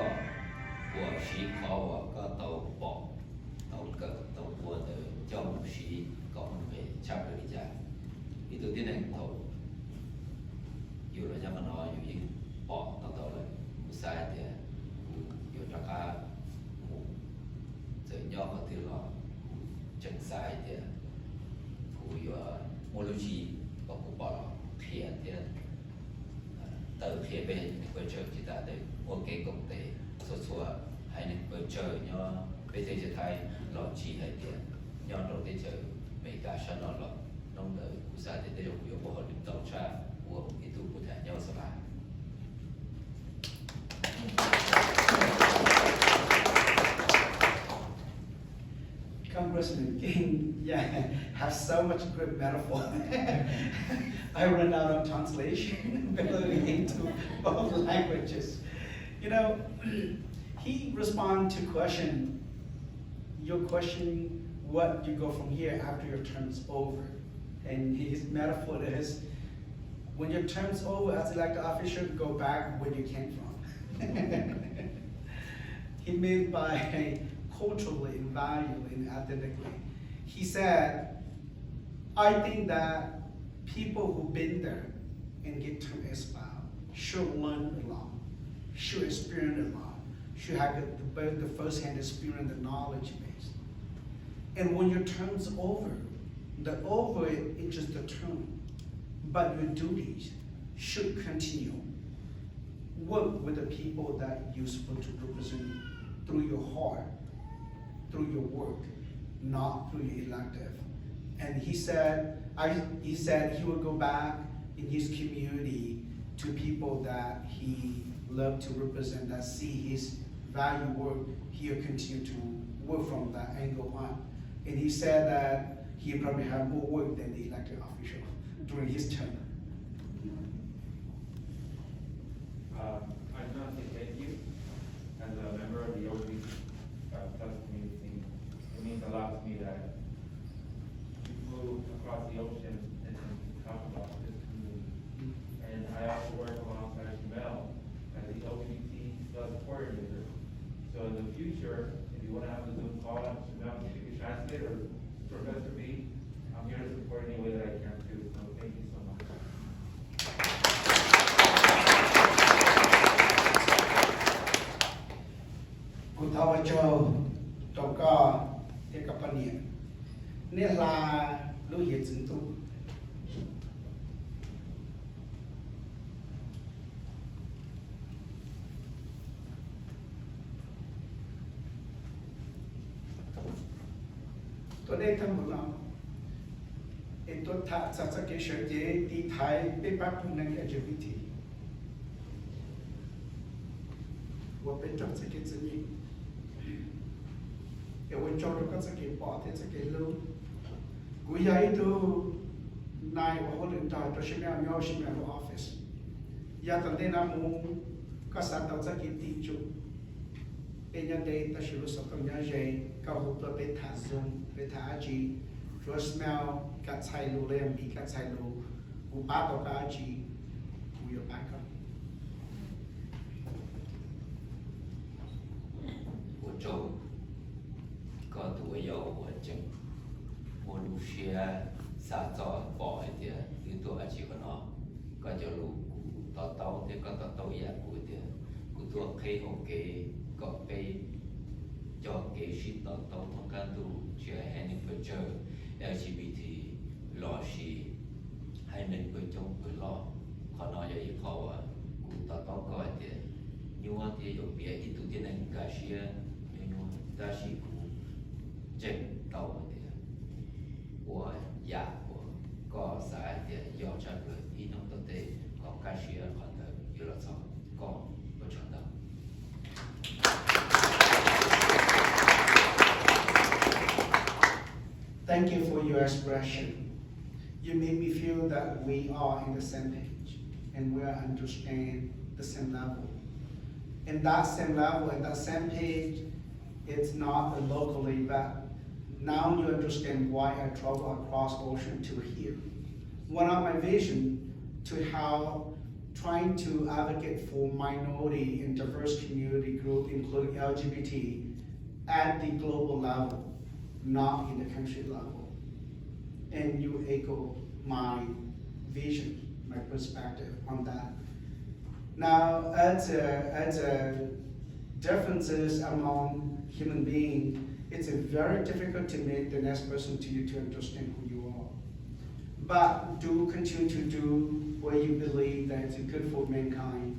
Speaker 1: của sĩ khó và có tàu bỏ tàu cỡ tàu của từ cho một sĩ có một về chấp được đi ra thì tôi tiến hành thầu dù là nhắm nó dù yên bỏ tàu tàu là sai thì dù cho các môn giờ nhớ có thể là chân sai thì dù mô lô chi và cũng bỏ thiện thì từ thiện bên quay chơi chỉ ta để một cái công tế số số hay nên quay chơi nhớ bây giờ chỉ thay lọ chi hay tiền nhớ đầu tiên chơi mấy cả sản lọ lọ nông đời của xã thì đây là một bộ phận tàu tra của cái tu của thẻ nhau sao bạn
Speaker 2: Congressman King, yeah, has so much good metaphor. I run out of translation ability into both languages. You know, he responds to your question, what you go from here after your term is over. And his metaphor is, when your term's over as elected official, go back where you came from. He meant by culturally and valually and authentically. He said, I think that people who've been there and get to exile should learn a lot, should experience a lot, should have the first-hand experience, the knowledge base. And when your term's over, the over is just a term, but your duties should continue work with the people that you're supposed to represent through your heart, through your work, not through your elective. And he said he would go back in his community to people that he loved to represent, that see his value work. He'll continue to work from that angle on. And he said that he probably have more work than the elected official during his term.
Speaker 11: I just want to say thank you. As a member of the OG plus community, it means a lot to me that you flew across the ocean and talk about this community. And I also work alongside Mel as the LGBT plus coordinator. So in the future, if you want to have a Zoom call, Mel can speak a translator, Professor B, I'm here to support any way that I can too. So thank you so much.
Speaker 2: Kutawacho toka tekapania nila lu yezintu today tamula ito ta sa ke shje di thai pe pa punan LGBT wo pe ta sa ke tsini e wo cho to ka sa ke pa te sa ke lu gu ya itu nai wo ho den ta to shimya myo shimya lo office ya ta de na mu ka sa ta sa ke ti chu e nya de ta shilu sa kam nya je ka ho to pe ta zoom pe ta ji Fresno ka tsai lu le mi ka tsai lu u ba to ka ji u yo ba ka
Speaker 1: 我州ก็ตัวเยาวหัวจึงโมลูเชียซาจอปอไอเดียหรือตัวอาชีพเนาะก็จะรู้ต่อเต้าเด็กก็ต่อเต้าอยากกูเดียกูตัวเคโอเคก็ไปจอเกชิต่อเต้าต้องการดูเชื่อให้นึกไปเจอ LGBT รอชีให้นึกไปจงไปรอขอน้อยอีกเขาอ่ะกูต่อเต้าก็ไอเดียยูว่าที่อยู่เบียที่ตัวที่นั่งกาเชียยู大西湖正到我的，我也我搞啥的要这个一弄到的搞开始可能有了操搞不成的。
Speaker 2: Thank you for your expression. You made me feel that we are in the same page and we understand the same level. In that same level, in that same page, it's not locally, but now you understand why I travel across ocean to here. One of my vision to how trying to advocate for minority and diverse community group, including LGBT, at the global level, not in the country level. And you echo my vision, my perspective on that. Now, as a differences among human being, it's very difficult to make the next person to you to understand who you are. But do continue to do what you believe that is good for mankind.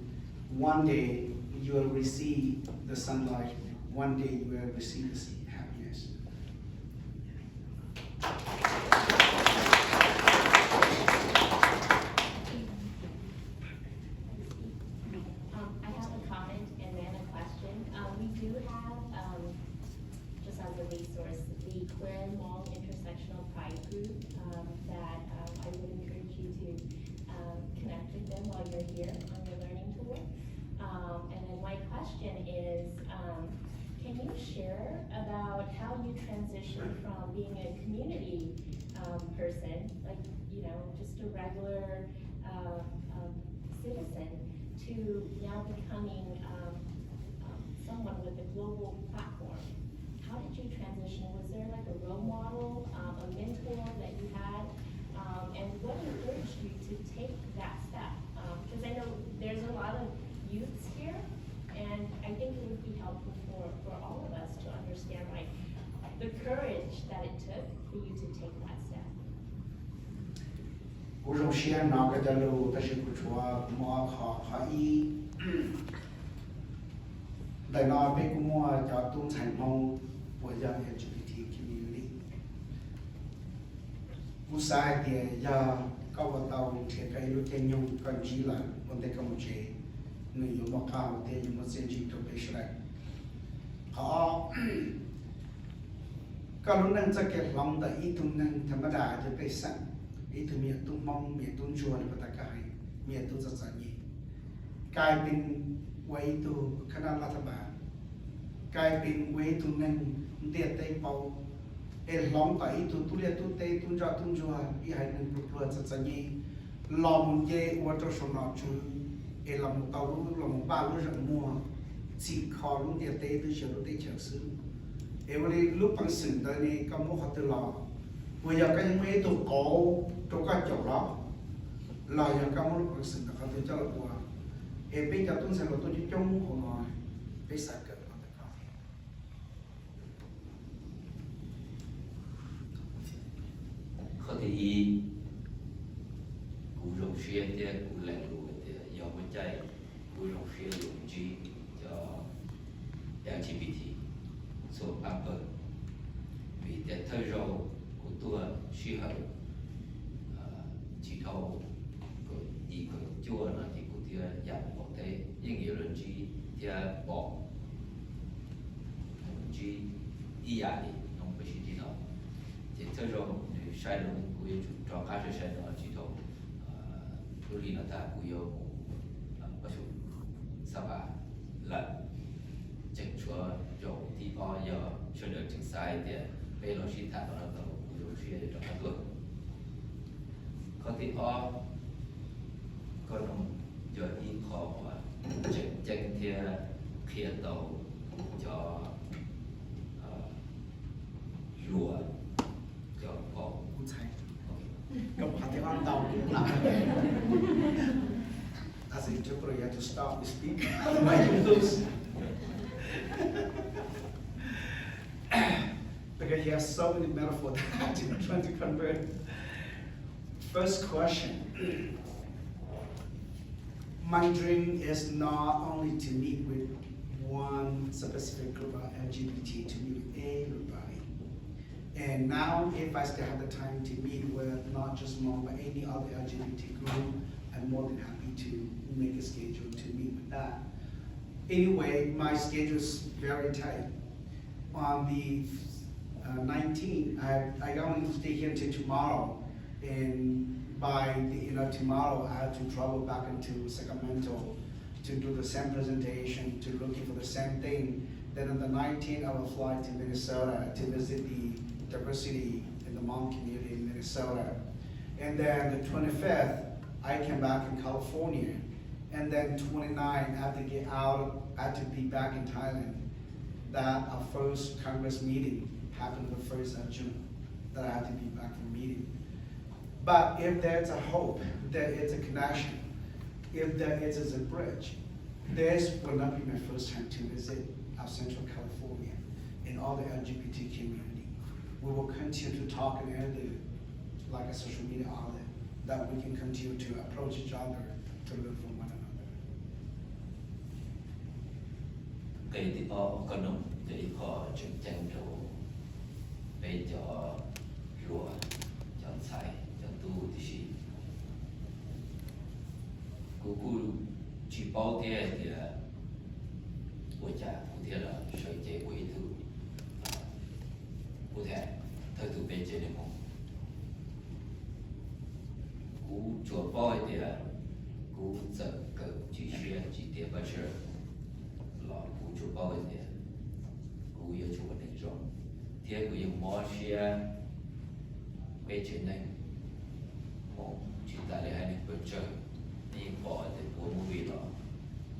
Speaker 2: One day you will receive the sunlight. One day you will receive the happiness.
Speaker 4: I have a comment and then a question. We do have, just as a resource, the Queer and Mall Intersectional Pride Group that I would encourage you to connect with them while you're here on your learning tour. And then my question is, can you share about how you transitioned from being a community person, like, you know, just a regular citizen, to now becoming someone with a global platform? How did you transition? Was there like a role model, a mentor that you had? And what encouraged you to take that step? Because I know there's a lot of youths here, and I think it would be helpful for all of us to understand like the courage that it took for you to take that step.
Speaker 2: 我从西安那个的路，但是不说我考一 đại nói về cũng mua cho tung thành mong của dân LGBT community. Cú sai thì giờ có vào tàu thì cái lúc cái nhung còn chỉ là vấn đề công chế người dùng mặc áo thì dùng một sinh chỉ trong cái sợi họก็รู้นั่งจะเก็บลำแต่อีตุนนั่งธรรมดาจะไปสั่งอีตุนมีตุนมองมีตุนจวนปัตตะกายมีตุนจัดสรรยี่กลายเป็นไว้ตัวคณะรัฐบาลกลายเป็นไว้ตุนนั่งเดียดเตยเป่าลองแต่อีตุนตุเรียตุนเตยตุนจอตุนจวนอีให้นั่งปลุกปลุกจัดสรรยี่ลองเย่วัตถุชนอจุลองเตารู้ลองบ้านรู้จักมัวสิคอรู้เดียดเตยตัวเชื่อรู้เตยเชื่อซื้อวันlúc bằng sừng tới này có một hạt từ lò bây giờ cái mấy tụ cổ trong các chỗ đó lò giờ có một lúc bằng sừng là tôi cho là qua bây giờ tôi sẽ là tôi chỉ trong của nó bây giờ cần nó phải có
Speaker 1: có thể cú rồng xuyên thì cú lẹn cú thì do mới chạy cú rồng xuyên dùng chi cho LGBT số upper vì để thời rồi của tôi suy hậu chỉ thầu của ý của chùa là thì của tôi giảm một thế nhưng nhiều lần chỉ thì bỏ chỉ ý à đi không phải chỉ thầu thì thời rồi thì sai lầm của cho các sự sai lầm chỉ thầu tôi đi là ta của yêu bất sự sao bà lần chính chúa rồi thì bao giờ cho được chính sai thì bây giờ xin thả vào đầu của chúng tôi trong các tuần có thể có nông giờ đi khó và chính thì khi đầu cho lúa cho có
Speaker 2: cú chạy cầm hạt theo ăn tàu cũng lại as a interpreter you have to stop to speak otherwise you lose because you have so many metaphors that you're trying to convert. First question. My dream is not only to meet with one specific group of LGBT, to meet with everybody. And now, if I still have the time to meet with not just Hmong, but any other LGBT group, I'm more than happy to make a schedule to meet with that. Anyway, my schedule is very tight. On the 19th, I only stay here until tomorrow, and by tomorrow I have to travel back into Sacramento to do the same presentation, to looking for the same thing. Then on the 19th, I will fly to Minnesota to visit the diversity in the Hmong community in Minnesota. And then the 25th, I came back in California. And then 29th, I have to get out, I have to be back in Thailand. That our first Congress meeting happened the 1st of June, that I have to be back for meeting. But if there's a hope, there is a connection, if there is a bridge, this will not be my first time to visit our Central California and all the LGBT community. We will continue to talk and edit like a social media outlet that we can continue to approach each other to learn from one another.
Speaker 1: Cái thì có nông thì có chuyện tranh đồ bây giờ lúa cho xài cho tu thì gì cú chỉ bao tiền thì của cha của tiền là sợi chế của thứ của thẻ thời từ bên trên này không cú chùa bao thì cú giờ cỡ chỉ xuyên chỉ tiền bao nhiêu là cú chùa bao thì cú yêu chùa định rộng thế cú yêu mua xe bên trên này một chỉ tại đây hai bên chơi nhưng bỏ thì cú mua vì đó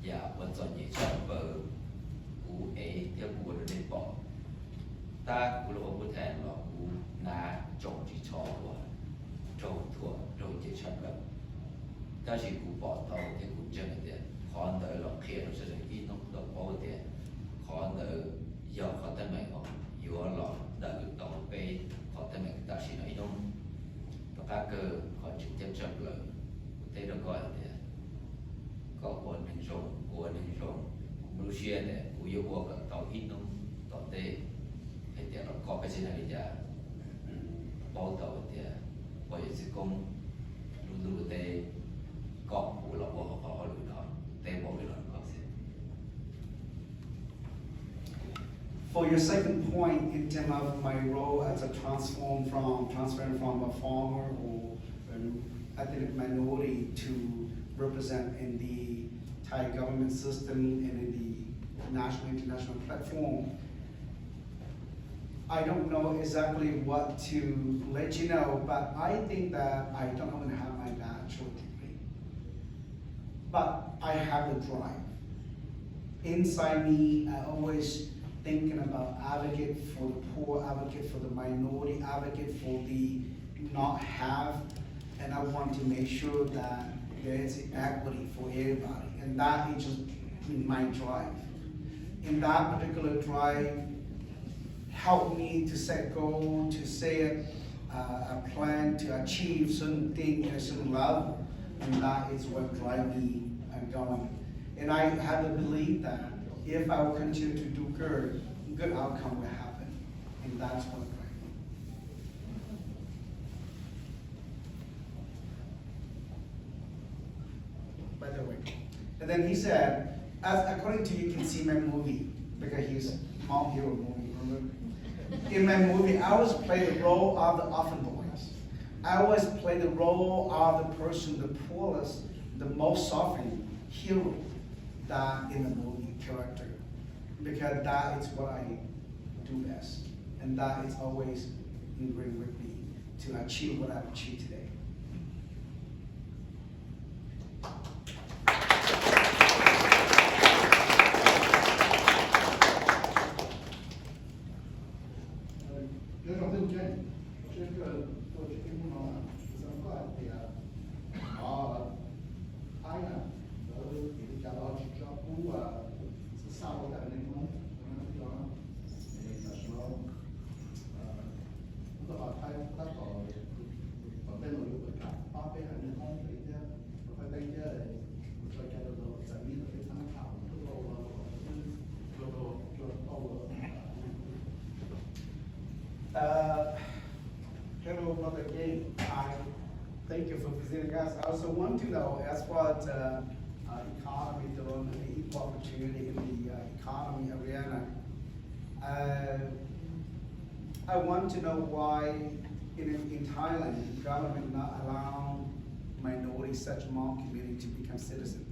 Speaker 1: và vẫn còn những chuyện vợ cú ấy theo cú được đến bỏ ta cú lo cú thèn là cú na trồng chỉ cho của trồng thua trồng chỉ sản phẩm ta chỉ cú bỏ tàu thì cú chân tiền khó đợi là kia nó sẽ ít nó đỡ bỏ tiền khó đợi giờ khó tên mày họ vừa là đợi tàu về khó tên mày ta chỉ nói đông và các cơ họ trực tiếp chậm lợi thế được gọi là có một hình dung của Lucia này của yêu quốc ở tàu ít nông tàu tê hay tiền nó có cái gì này giờ bao tàu thì bây giờ sẽ công lu lu tê có củaเราhọ lu đó tê bao cái đó có gì.
Speaker 2: For your second point, in terms of my role as a transferring from a farmer or an ethnic minority to represent in the Thai government system and in the national international platform, I don't know exactly what to let you know, but I think that I don't even have my bachelor degree. But I have the drive. Inside me, I always thinking about advocate for the poor, advocate for the minority, advocate for the not have, and I want to make sure that there is equity for everybody, and that is just my drive. In that particular drive, help me to set goal, to set a plan to achieve certain thing at a certain level, and that is what drive me going. And I have the belief that if I will continue to do good outcome will happen, and that's what drives me. By the way, and then he said, according to you can see my movie, because he's mom hero movie, remember? In my movie, I always play the role of the orphan boys. I always play the role of the person, the poorest, the most suffering hero that in the movie character. Because that is what I do best. And that is always ingrained with me to achieve what I've achieved today. Hello, Brother Keeb. I thank you for presenting us. I also want to know, as far as economy, the equal opportunity in the economy arena, I want to know why in Thailand, the government not allow minorities such Hmong community to become citizen.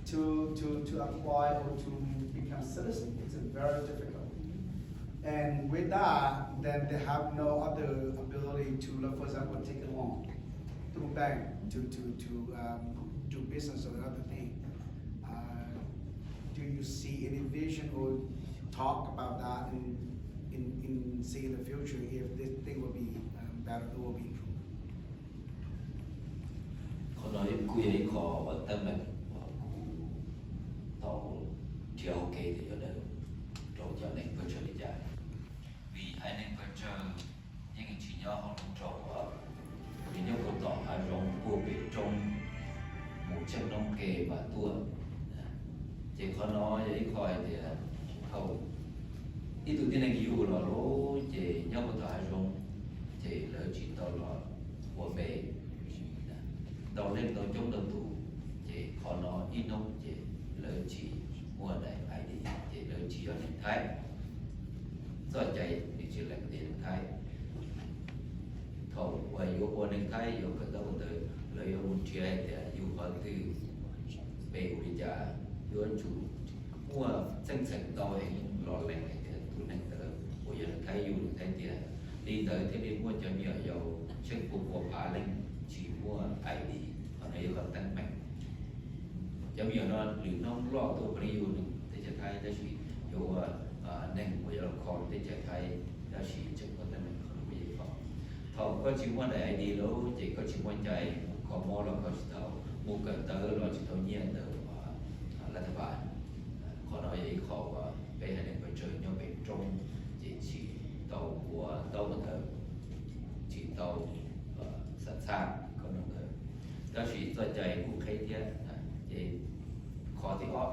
Speaker 2: To apply or to become citizen is very difficult. And with that, then they have no other ability to, for example, take a loan through bank to do business or other thing. Do you see any vision or talk about that in see in the future if this thing will be better, it will be improved?
Speaker 1: Còn nói quy khó và tâm mình tàu chiều ok thì cho được rồi cho nên cơ sở đi chạy vì hai nên cơ sở những cái chỉ nhỏ họ không trâu vì nếu có tỏ hai rong của bị trong một chân nông kề và tua chỉ có nói vậy khỏi thì không ít tụi tiên này yêu là lố chỉ nhau có tỏ hai rong chỉ lỡ chỉ tao là của mẹ đầu lên tôi chống đầu tù chỉ có nó ít nông chỉ lỡ chỉ mua này ai đi chỉ lỡ chỉ ở nền thái do chạy thì chỉ là cái nền thái thầu và yêu qua nền thái yêu cái đó từ lợi yêu một chia thì yêu hơn từ bề của nhà yêu anh chủ mua sinh sản tôi lo lắng cái tụi này từ của giờ thái yêu thái tiền đi tới thế đi mua cho nhiều dầu chân của phá lên chỉ mua ai đi ở đây là tăng mạnh giống như nó liệu nó lo tôi phải yêu thìจะไทยได้ชีอยู่หนึ่งวิเราคอนที่จะไทยได้ชีจึงก็ตั้งมันคนวิเขาเขาก็ชิมว่าได้ไอดีแล้วจีก็ชิมว่าใจขอมอเราก็ชิเท่ามูกันเตอร์เราชิเท่าเงี้ยเตอร์รัฐบาลขอน้อยขอว่าไปให้หนึ่งไปเจอnhauไปตรงจีชีเตาหัวเตาเหมือนเดิมชีเตาสัตว์สร้างก็เหมือนเดิมแล้วชีตัวใจผู้ใครเทียจีขอที่ออก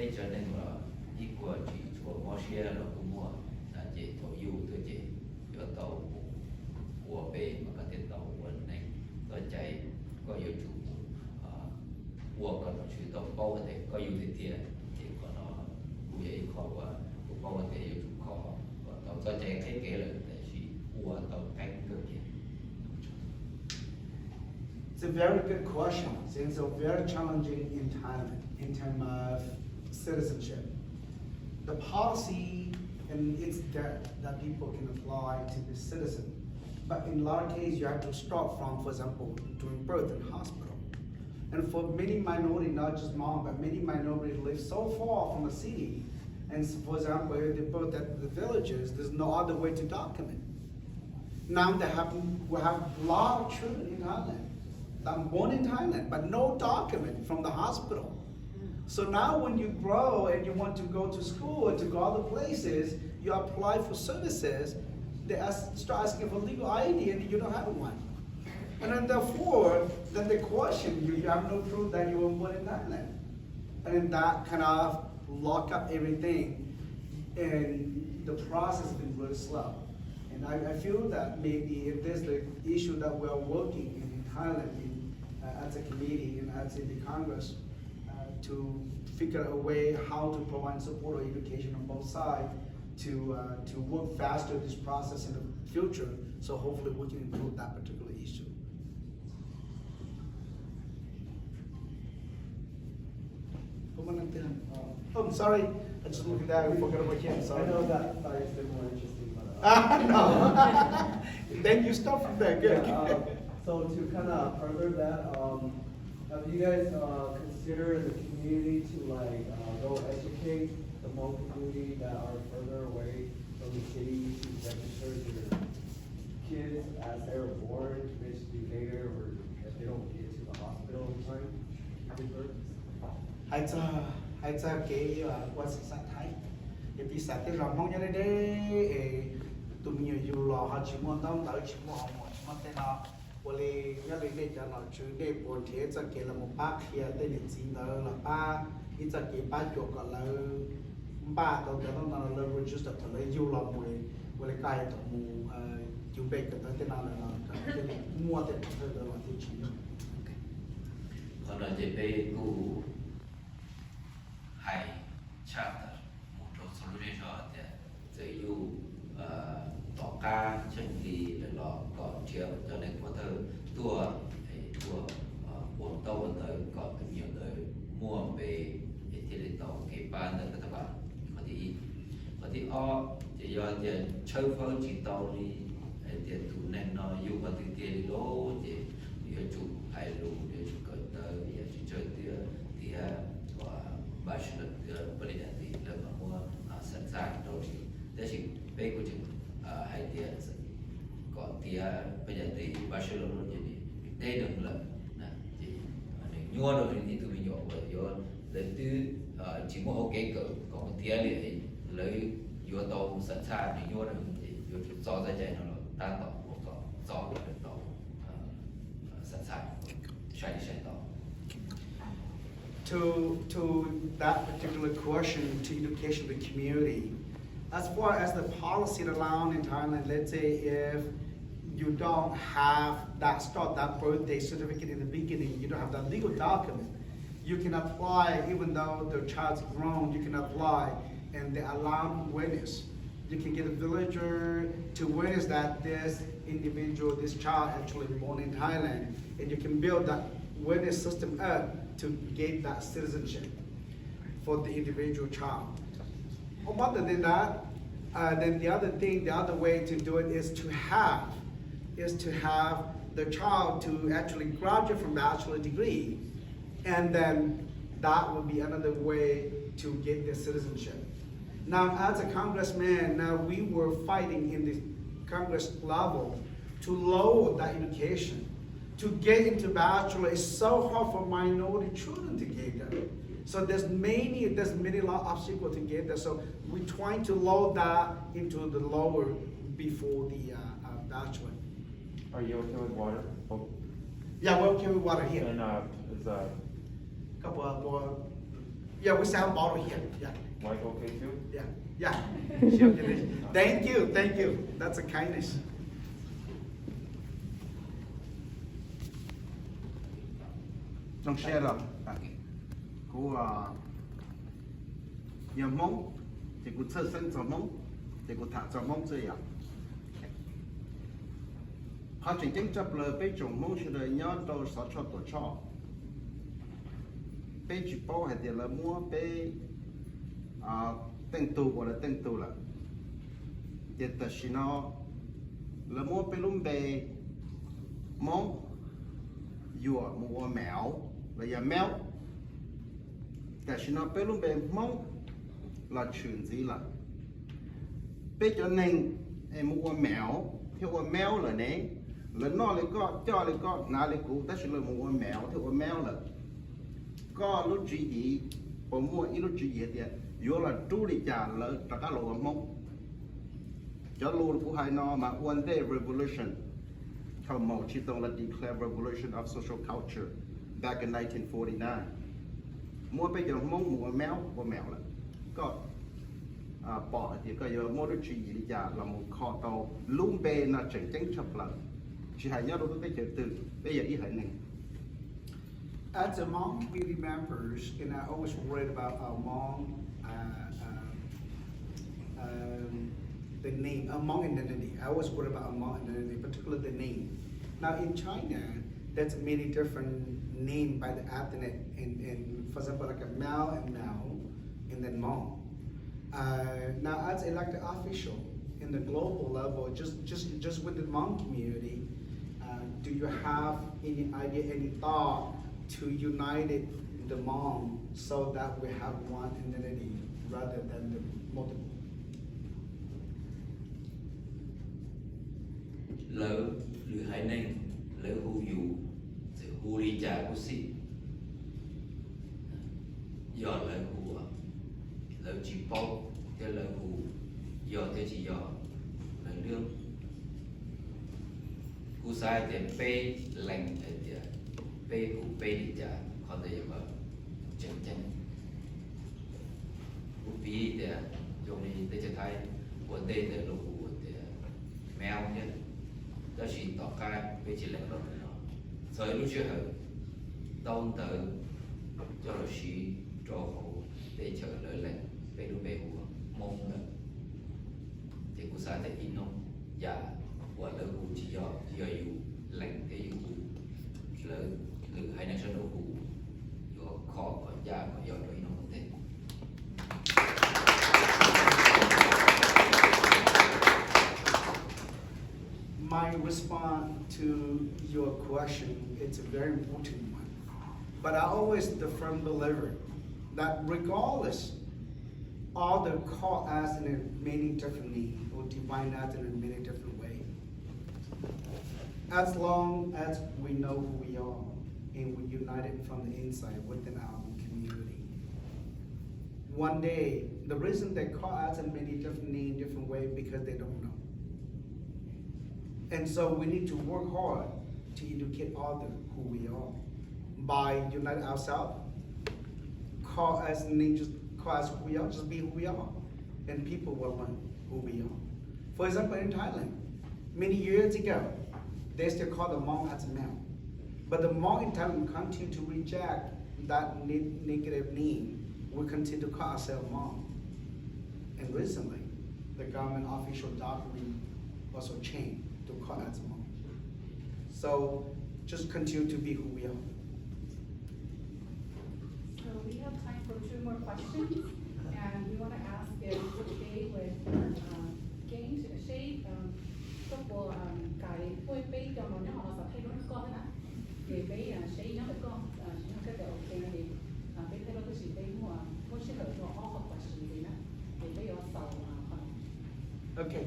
Speaker 1: bây giờ nên là equal chỉ của Mosia là cũng mua là chỉ thổ yêu thôi chỉ cho tàu của bề mà cái tiền tàu của này tôi chạy có yêu chủ của còn nó chỉ tàu bao cái có yêu tiền tiền thì còn nó cũng vậy khó quá cũng bao cái yêu chủ khó còn tàu tôi chạy cái kế là để chỉ của tàu cánh cơ kia.
Speaker 2: It's a very good question. It's a very challenging in Thailand in terms of citizenship. The policy and it's there that people can apply to be citizen. But in a lot of cases, you have to start from, for example, doing birth in hospital. And for many minority, not just mom, but many minorities live so far from the city. And so, for example, if they birth at the villages, there's no other way to document. Now we have a lot of children in Thailand. I'm born in Thailand, but no document from the hospital. So now when you grow and you want to go to school or to go other places, you apply for services, they start asking for legal ID and you don't have one. And then therefore, then they question you, you have no proof that you were born in Thailand. And then that kind of lock up everything, and the process has been really slow. And I feel that maybe if there's the issue that we're working in Thailand, as a committee and as in the Congress, to figure a way how to provide support or education on both sides to work faster this process in the future. So hopefully we can improve that particular issue. Oh, I'm sorry. I just looked at that and forgot about him. Sorry.
Speaker 12: I know that is a bit more interesting, but
Speaker 2: no. Then you start from there. Good.
Speaker 12: Yeah, so to kind of further that, have you guys considered the community to go educate the Hmong community that are further away from the city to register their kids as they're born, basically later, or if they don't get to the hospital in time to give birth?
Speaker 2: Hay cha cái qua sự sát thái. Thì bị sát cái ramong như thế đấy, tụi mình yêu lo họ chỉ muốn tao tới chỉ muốn họ chỉ muốn tên nào, bởi nhớ lấy cái cho nó chú để bồi thế cho cái là một bác kia tên là gì đó là ba, ít cho cái ba chỗ còn là ba tao cái đó là register tao lấy yêu lo mùi, bởi cái tao mù chuẩn bị cái tên nào là cái mua tên tao là cái gì đó.
Speaker 1: Còn là chỉ về cụ hay chắc một số solution cho thì yêu tỏ ca chân thì là còn chiều cho nên có thể tua bốn tàu vấn đề còn nhiều người mua về thì để tàu cái ban được các bạn mà thì chỉ do tiền chơi phơi chỉ tàu đi tiền tụ nên nó yêu vào tiền lỗ thì chủ hay luôn để chủ cởi tới bây chỉ chơi thì bà sẽ được vấn đề thì là mua sẵn sàng rồi thì thế thì bây của chúng hay tiền còn thì bây giờ thì Barcelona thì đây đừng là thì nhua rồi thì tụi mình nhỏ bởi do lấy từ chỉ một hộp kế cỡ còn tiền thì lấy vô tàu sẵn sàng thì nhua rồi thì vô cho ra chạy nó tan tàu một tàu cho được tàu sẵn sàng chạy tàu.
Speaker 2: To that particular question, to education of the community, as far as the policy allowed in Thailand, let's say if you don't have that birthday certificate in the beginning, you don't have that legal document, you can apply, even though the child's grown, you can apply and they allow witness. You can get a villager to witness that this individual, this child actually born in Thailand, and you can build that witness system up to get that citizenship for the individual child. Other than that, then the other way to do it is to have the child to actually graduate from bachelor degree, and then that would be another way to get the citizenship. Now, as a congressman, now we were fighting in the Congress level to lower that education. To get into bachelor is so hard for minority children to get there. So there's many obstacles to get there. So we're trying to lower that into the lower before the bachelor.
Speaker 13: Are you okay with water? Oh.
Speaker 2: Yeah, we're okay with water here.
Speaker 13: And is
Speaker 2: couple of more. Yeah, we sell bottle here. Yeah.
Speaker 13: White okay too?
Speaker 2: Yeah. Yeah. She'll get it. Thank you. Thank you. That's a kindness.
Speaker 6: Trong xe rồi, của nhà mông, thì của sơ sinh cho mông, thì của thả cho mông chơi à. Họ chỉ chính chấp lời bây trồng mông sẽ đời nhớ đâu sẽ cho tổ cho. Bây chỉ bao hay thì là mua bây tên tù gọi là tên tù là. Thì ta chỉ nó là mua bây lúc bề mông, dùa mua mèo là giờ mèo.แต่ฉันเอาไปลงไปมองเราชื่นสิล่ะไปจนหนึ่งไอ้มัวแมวเที่ยวว่าแมวเหรอเนี่ยแล้วนอเลยก็จ่อเลยก็นาเลยกูแต่ฉันเลยมัวแมวเที่ยวว่าแมวเหรอก็รู้จีดีผมมัวอีรู้จีดีเดียวอยู่ละจูดิจานเลยตะก้าโลมองจะรู้กูให้นอมา one day revolution เขาหมอที่ต้องละ declare revolution of social culture back in 1949มัวไปจะมองมัวแมวว่าแมวละก็ปอที่ก็เยอะมัวด้วยชีวิตจาเราหมดคอโตลุ่มเบนน่ะเจ๋งเจ๋งฉับหลังชีหายยอดเราต้องได้เจอตื่นได้อย่างอีกหายหนึ่ง
Speaker 2: As a Hmong community members, and I always worried about our Hmong, the name, Hmong identity. I always worry about Hmong identity, particularly the name. Now in China, there's many different names by the ethnic, and for example, like a Mao, and then Hmong. Now, as elected official in the global level, just with the Hmong community, do you have any idea, any thought to unite the Hmong so that we have one identity rather than the multiple?
Speaker 1: Lỡ lừa hai nên lỡ hù dụ sự hù đi trả của sĩ do lỡ hù lỡ chỉ bao cái lỡ hù do thế chỉ do lỡ lương cú sai thì bê lành thì bê hù bê đi trả còn thì mà chân chân cú bí thì dùng đi tới cho thay của đây thì lỡ hù thì mèo nhé đó chỉ tỏ cái về chỉ lệnh rồi nó rồi lúc trước đông tới cho nó chỉ cho họ để chờ lời lệnh về lúc về của mong nữa thì cũng sai tại in nông và của lời của chỉ do yêu lệnh cái yêu lời lời hay là sẽ đâu của do khó còn già còn do đôi nó không thể.
Speaker 2: My response to your question, it's a very important one. But I always the firm believer that regardless, all the call us in a many different need or define us in a many different way. As long as we know who we are and we united from the inside within our community. One day, the reason they call us in many different names, different way, because they don't know. And so we need to work hard to educate others who we are by uniting ourselves. Call us names, just call us who we are, just be who we are, and people will learn who we are. For example, in Thailand, many years ago, they still call the Hmong as a male, but the Hmong in Thailand continue to reject that negative name. We continue to call ourselves Hmong. And recently, the government official document also changed to call us Hmong. So just continue to be who we are.
Speaker 3: So we have time for 2 more questions, and we want to ask if it's okay with Gain to shape cấp bộ cái phôi bê cho nó họ sẽ thay đổi con thế nào để cái shape nó được con chỉ là cái đầu tiên thì cái thay đổi cái gì đấy mua sẽ được cho họ học question gì nữa để bây giờ sau
Speaker 2: Okay.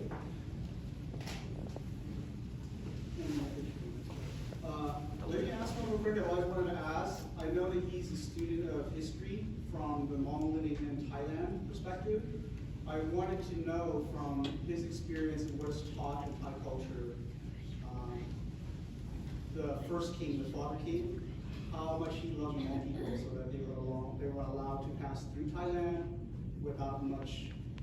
Speaker 5: Let me ask one real quick. I always wanted to ask. I know that he's a student of history from the Hmong lineage in Thailand perspective. I wanted to know from his experience and what's taught in Thai culture, the first king, the father king, how much he loved Hmong people so that they got along they were allowed to pass through Thailand without much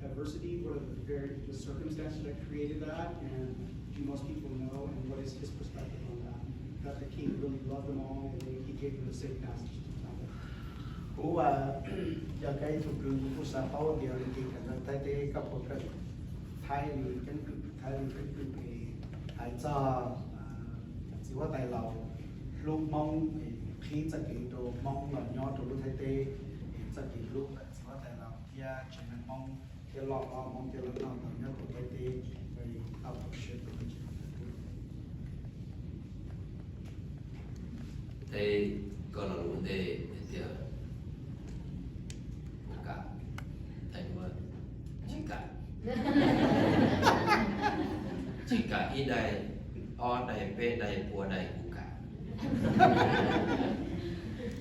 Speaker 5: adversity? What are the circumstances that created that? And do most people know? And what is his perspective on that? That the king really loved them all and he gave them a safe passage to Thailand.
Speaker 2: Cú giờ cái thuộc cư của xã hội điều này thì cần thay thế các bộ phận thay vì cái hãy cho chỉ có tài lầu lúc mong khiจะกี่ตัวมองหลังย้อนตัวรู้ไทยเตะจะกี่ลูก只có tài lầuที่จะมันมองที่หลอกมองที่หลอกหลังย้อนตัวไทยเตะไปเอาตัวเชื่อตัวจริง
Speaker 1: Thế còn là vấn đề thì của cả thành mà chỉ cả ý đây o đây p đây của đây của cả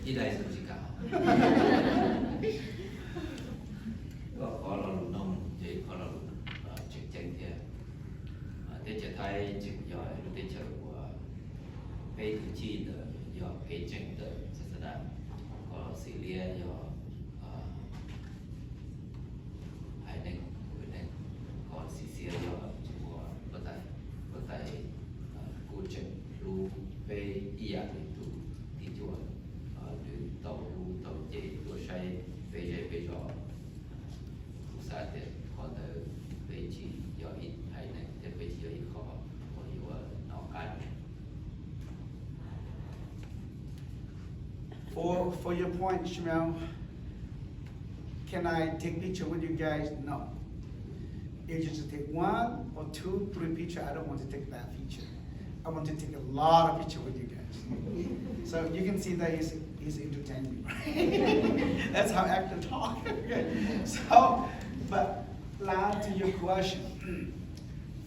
Speaker 1: ý đây là chỉ cả có là lúc nông thì có là lúc chuyện tranh thì thế trở thay chuyện giỏi thế trở của về cử tri的 do cái tranh的sẽ là có xử lý do hai nền với nền có xử lý do của có thể cố trình lưu về ý ạ thì chúa từ tàu lưu tàu chế của say về cho xã thì có thể về chỉ do ít hai nền thì về chỉ do ít khó có hiệu nó cái
Speaker 2: For your point, Shmuel, can I take picture with you guys? No. If you just take 1 or 2, 3 picture, I don't want to take that picture. I want to take a lot of picture with you guys. So you can see that he's entertaining, right? That's how actors talk. Okay. So, but to your question,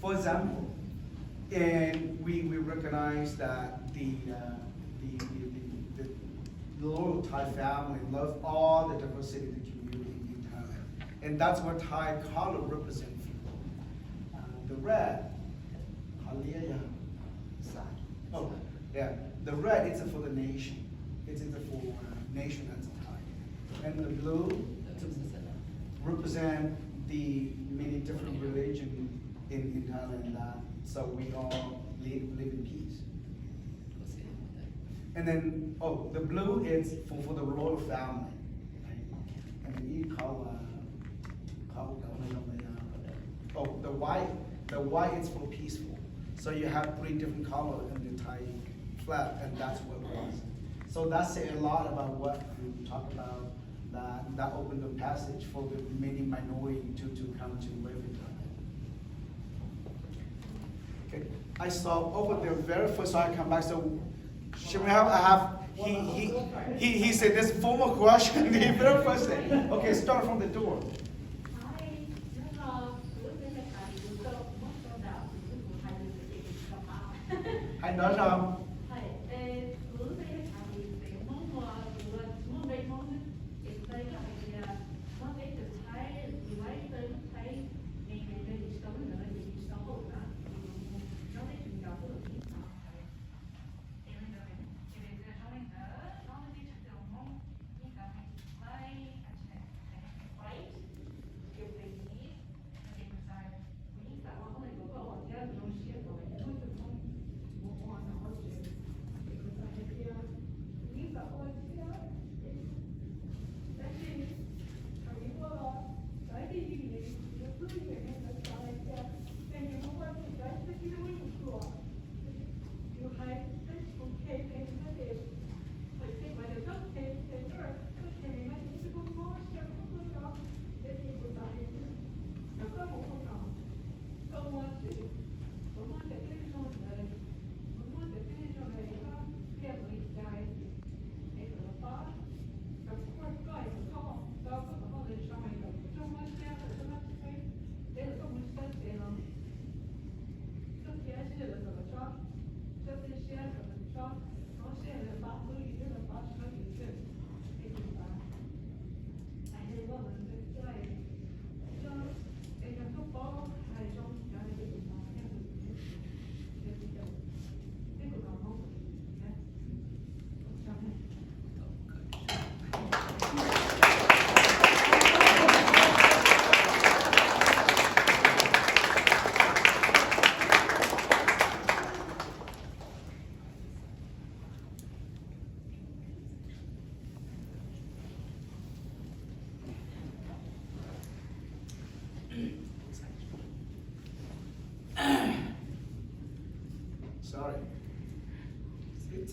Speaker 2: for example, and we recognize that the loyal Thai family love all the diversity of the community in Thailand. And that's what Thai color represents. The red, oh, yeah, the red is for the nation. It's for nation as a Thai. And the blue represent the many different religions in Thailand. So we all live in peace. And then, oh, the blue is for the royal family. Right? And then you call oh, the white is for peaceful. So you have 3 different colors in the Thai flag, and that's what it was. So that says a lot about what we talk about, that opened the passage for the many minority to come to live in Thailand. Okay, I saw over there very first I come back, so Shmuel, I have, he said this formal question, the very first thing. Okay, start from the door. Hi, Nojam.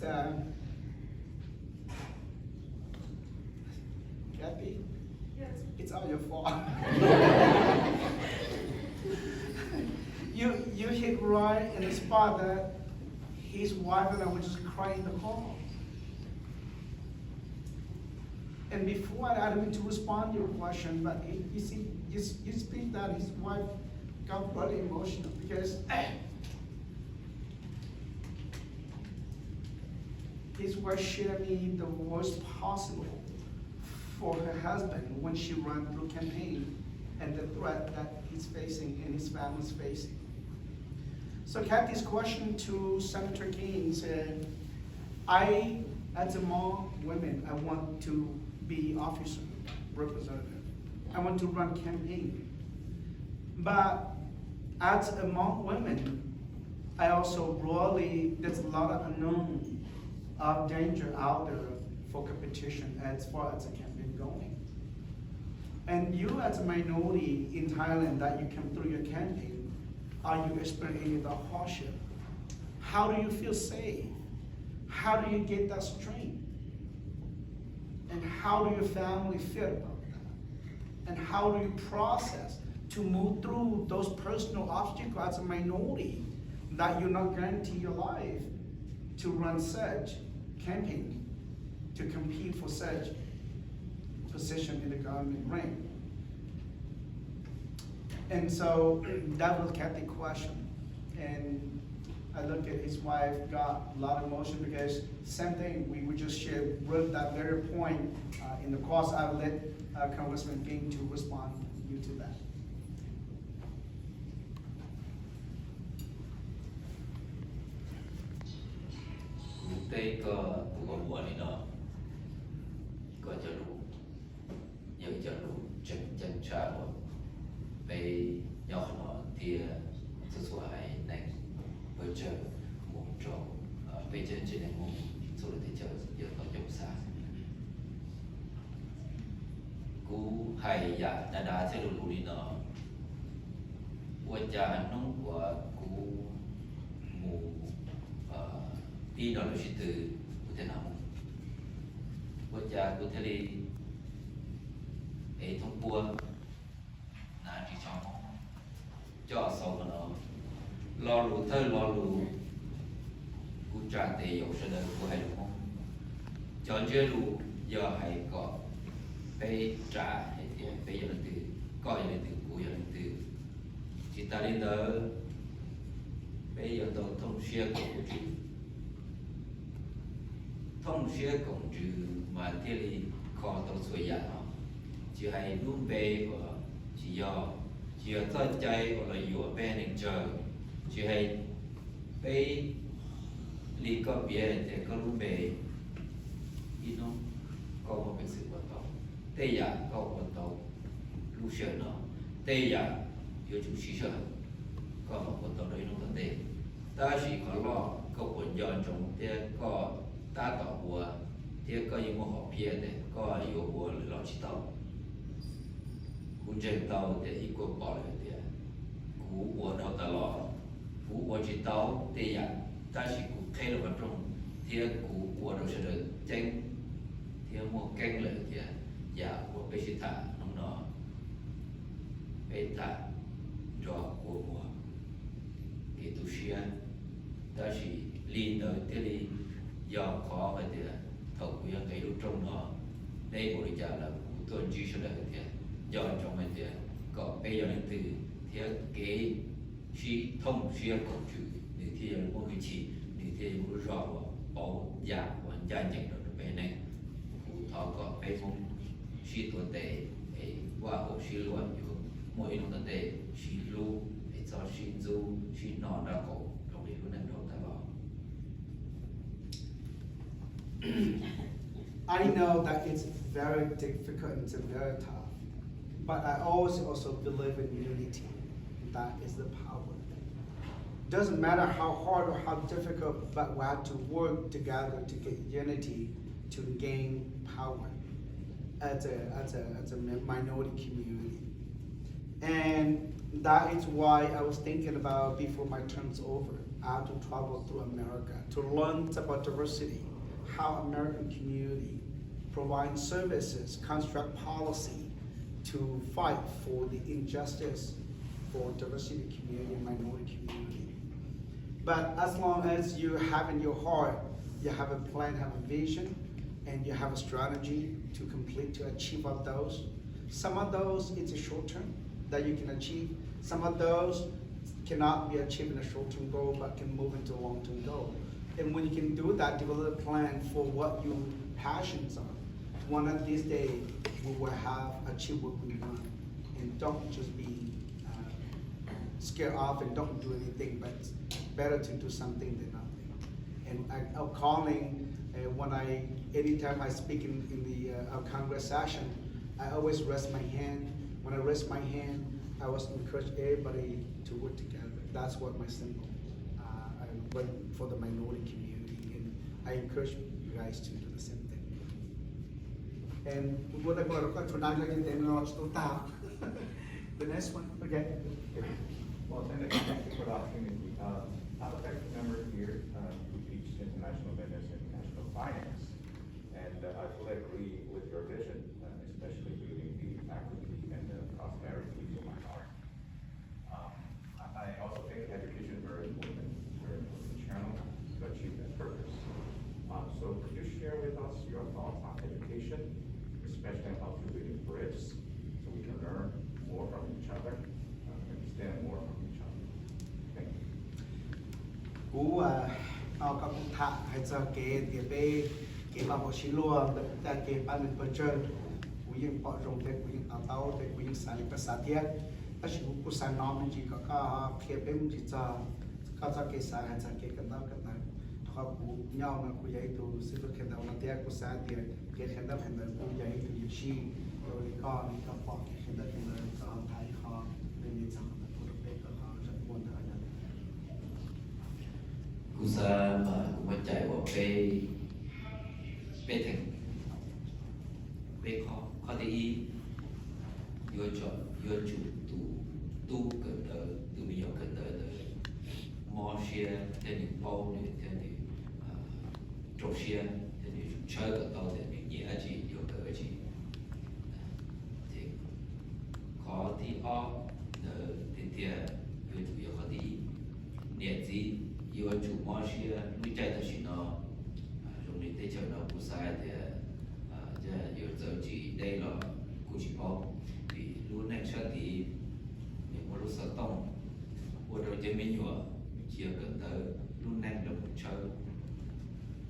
Speaker 2: Kathy,
Speaker 3: Yes.
Speaker 2: it's all your fault. You hit right in the spot that his wife and I were just crying in the car. And before I didn't mean to respond to your question, but you see, you speak that his wife got really emotional because his wife shared me the worst possible for her husband when she ran through campaign and the threat that he's facing and his family's facing. So Kathy's question to Senator King said, as among women, I want to be officer, representative. I want to run campaign. But as among women, I also broadly, there's a lot of unknown of danger out there for competition as far as the campaign going. And you as a minority in Thailand that you come through your campaign, are you experiencing the hardship? How do you feel safe? How do you get that strength? And how do your family feel about that? And how do you process to move through those personal obstacles as a minority that you're not guaranteed your life to run such campaign, to compete for such position in the government rank? And so that was Kathy's question. And I look at his wife, got a lot of emotion because same thing, we would just share with that very point in the course. I'll let Congressman King to respond you to that.
Speaker 1: Tây có của buồn này nó có cho đủ nhiều cho đủ chân chân trả một về nhỏ nó thì sự xoay này với chờ một chỗ về chân trên này một số lượng thì chờ giờ có dòng xa cú hay dạ đã sẽ đủ đi nó của cha nông của cú mù đi đó là sự từ của thế nào của cha của thế đi hệ thống bua là chỉ cho sau mà nó lo lù thơ lo lù của cha tề dầu sẽ đời của hai đúng không cho chơi lù giờ hay có phải trả hay thì phải giờ lần từ coi giờ lần từ của giờ lần từ chỉ ta đến đó bây giờ tôi thông xe của chủ thông xe công trừ mà thế thì khó tàu xuôi giả nó chỉ hay luôn bê và chỉ ở cho chạy hoặc là dùa bê nên chờ chỉ hay bê lý có bia thì có luôn bê ít nó có một cái sự quan trọng tê giả có quan trọng lưu sợ nó tê giả yếu chủ sĩ sợ có một quan trọng đấy nó vấn đề ta chỉ có lo có quần dọn trong thế có ta tỏ bùa thì có những một họ phía này có nhiều bùa là chỉ tàu cú trên tàu thì ít cuộc bỏ lại thì cú bùa đâu ta lo cú bùa chỉ tàu thì ta chỉ cú thấy là vật trong thì cú bùa đâu sẽ được tranh thì một canh lại thì giả của bây giờ thả nó bây thả cho của bùa thì tu sĩ ta chỉ liên đời thì đi do có cái thì thầu của những cái lúc trong nó đây của cha là của tôi chỉ sẽ là cái do trong cái thì có bây giờ từ thì cái chỉ thông xuyên công chữ để thì một cái chỉ để thì một rõ bảo giả và gia nhận được cái này của thọ có cái phong chỉ tuần tệ để qua hộ chỉ luônอยู่mỗi lúc tuần tệ chỉ lu để cho chỉ du chỉ nọ ra cổ trong cái lúc này đâu ta bảo
Speaker 2: I know that it's very difficult and it's very tough, but I always also believe in unity. That is the power. Doesn't matter how hard or how difficult, but we have to work together to get unity to gain power as a minority community. And that is why I was thinking about before my term's over. to travel through America to learn about diversity, how American community provide services, construct policy to fight for the injustice for diversity community and minority community. But as long as you have in your heart, you have a plan, have a vision, and you have a strategy to complete, to achieve of those. Some of those, it's a short term that you can achieve. Some of those cannot be achieved in a short-term goal, but can move into a long-term goal. And when you can do that, develop a plan for what your passions are. One of these days, we will have achieved what we want. And don't just be scared off and don't do anything, but it's better to do something than nothing. And I'm calling, anytime I speak in the Congress session, I always raise my hand. When I raise my hand, I always encourage everybody to work together. That's what my symbol. I work for the minority community, and I encourage you guys to do the same thing. And what I got tonight, the next one, okay.
Speaker 14: Well, thank you for the opportunity. I'm a faculty member here who teach international business and international finance, and I fully agree with your vision, especially building the faculty and the prosperity for my art. I also think education is very important channel to achieve that purpose. So could you share with us your thoughts on education, especially how to build bridges so we can learn more from each other, understand more from each other? Thank you.
Speaker 2: Cú các cụ thạ hay giờ kế địa bê kế bà bộ xí lùa ta kế bà mình bờ chân cú yên bỏ rồng thế cú yên tao tao thế cú yên xài lịch xài thiết ta chỉ cú xài nó mình chỉ có cái kế bê mình chỉ cho cái kế xài hay giờ kế cái đó họ cú nhau mà cú dạy tụ sẽ được cái đó là tiếc cú xài thì kế cái đó cú dạy tụ như chi rồi đi con bỏ cái đó có thái họ nên đi chẳng là cú được bê có họ rất buồn thôi.
Speaker 1: Cú sa mà cũng mới chạy vào bê thành bê khó thì vô chủ tu cần đỡ từ bây giờ cần đỡ mò xe thế này bao này thế này trâu xe thế này chơi cái tàu thế này nhẹ gì vô đỡ gì thì khó thì thì tiền vô chủ yếu khó thì nhẹ gì yêu chủ mong xí nuôi chạy tới xí nó dùng để chơi nó cũng sai thì giờ yêu giờ chỉ đây là cũng chỉ bao vì luôn này sẽ thì những một lúc sợ tông một đầu chơi mấy nhựa chia gần tới luôn này là một chơi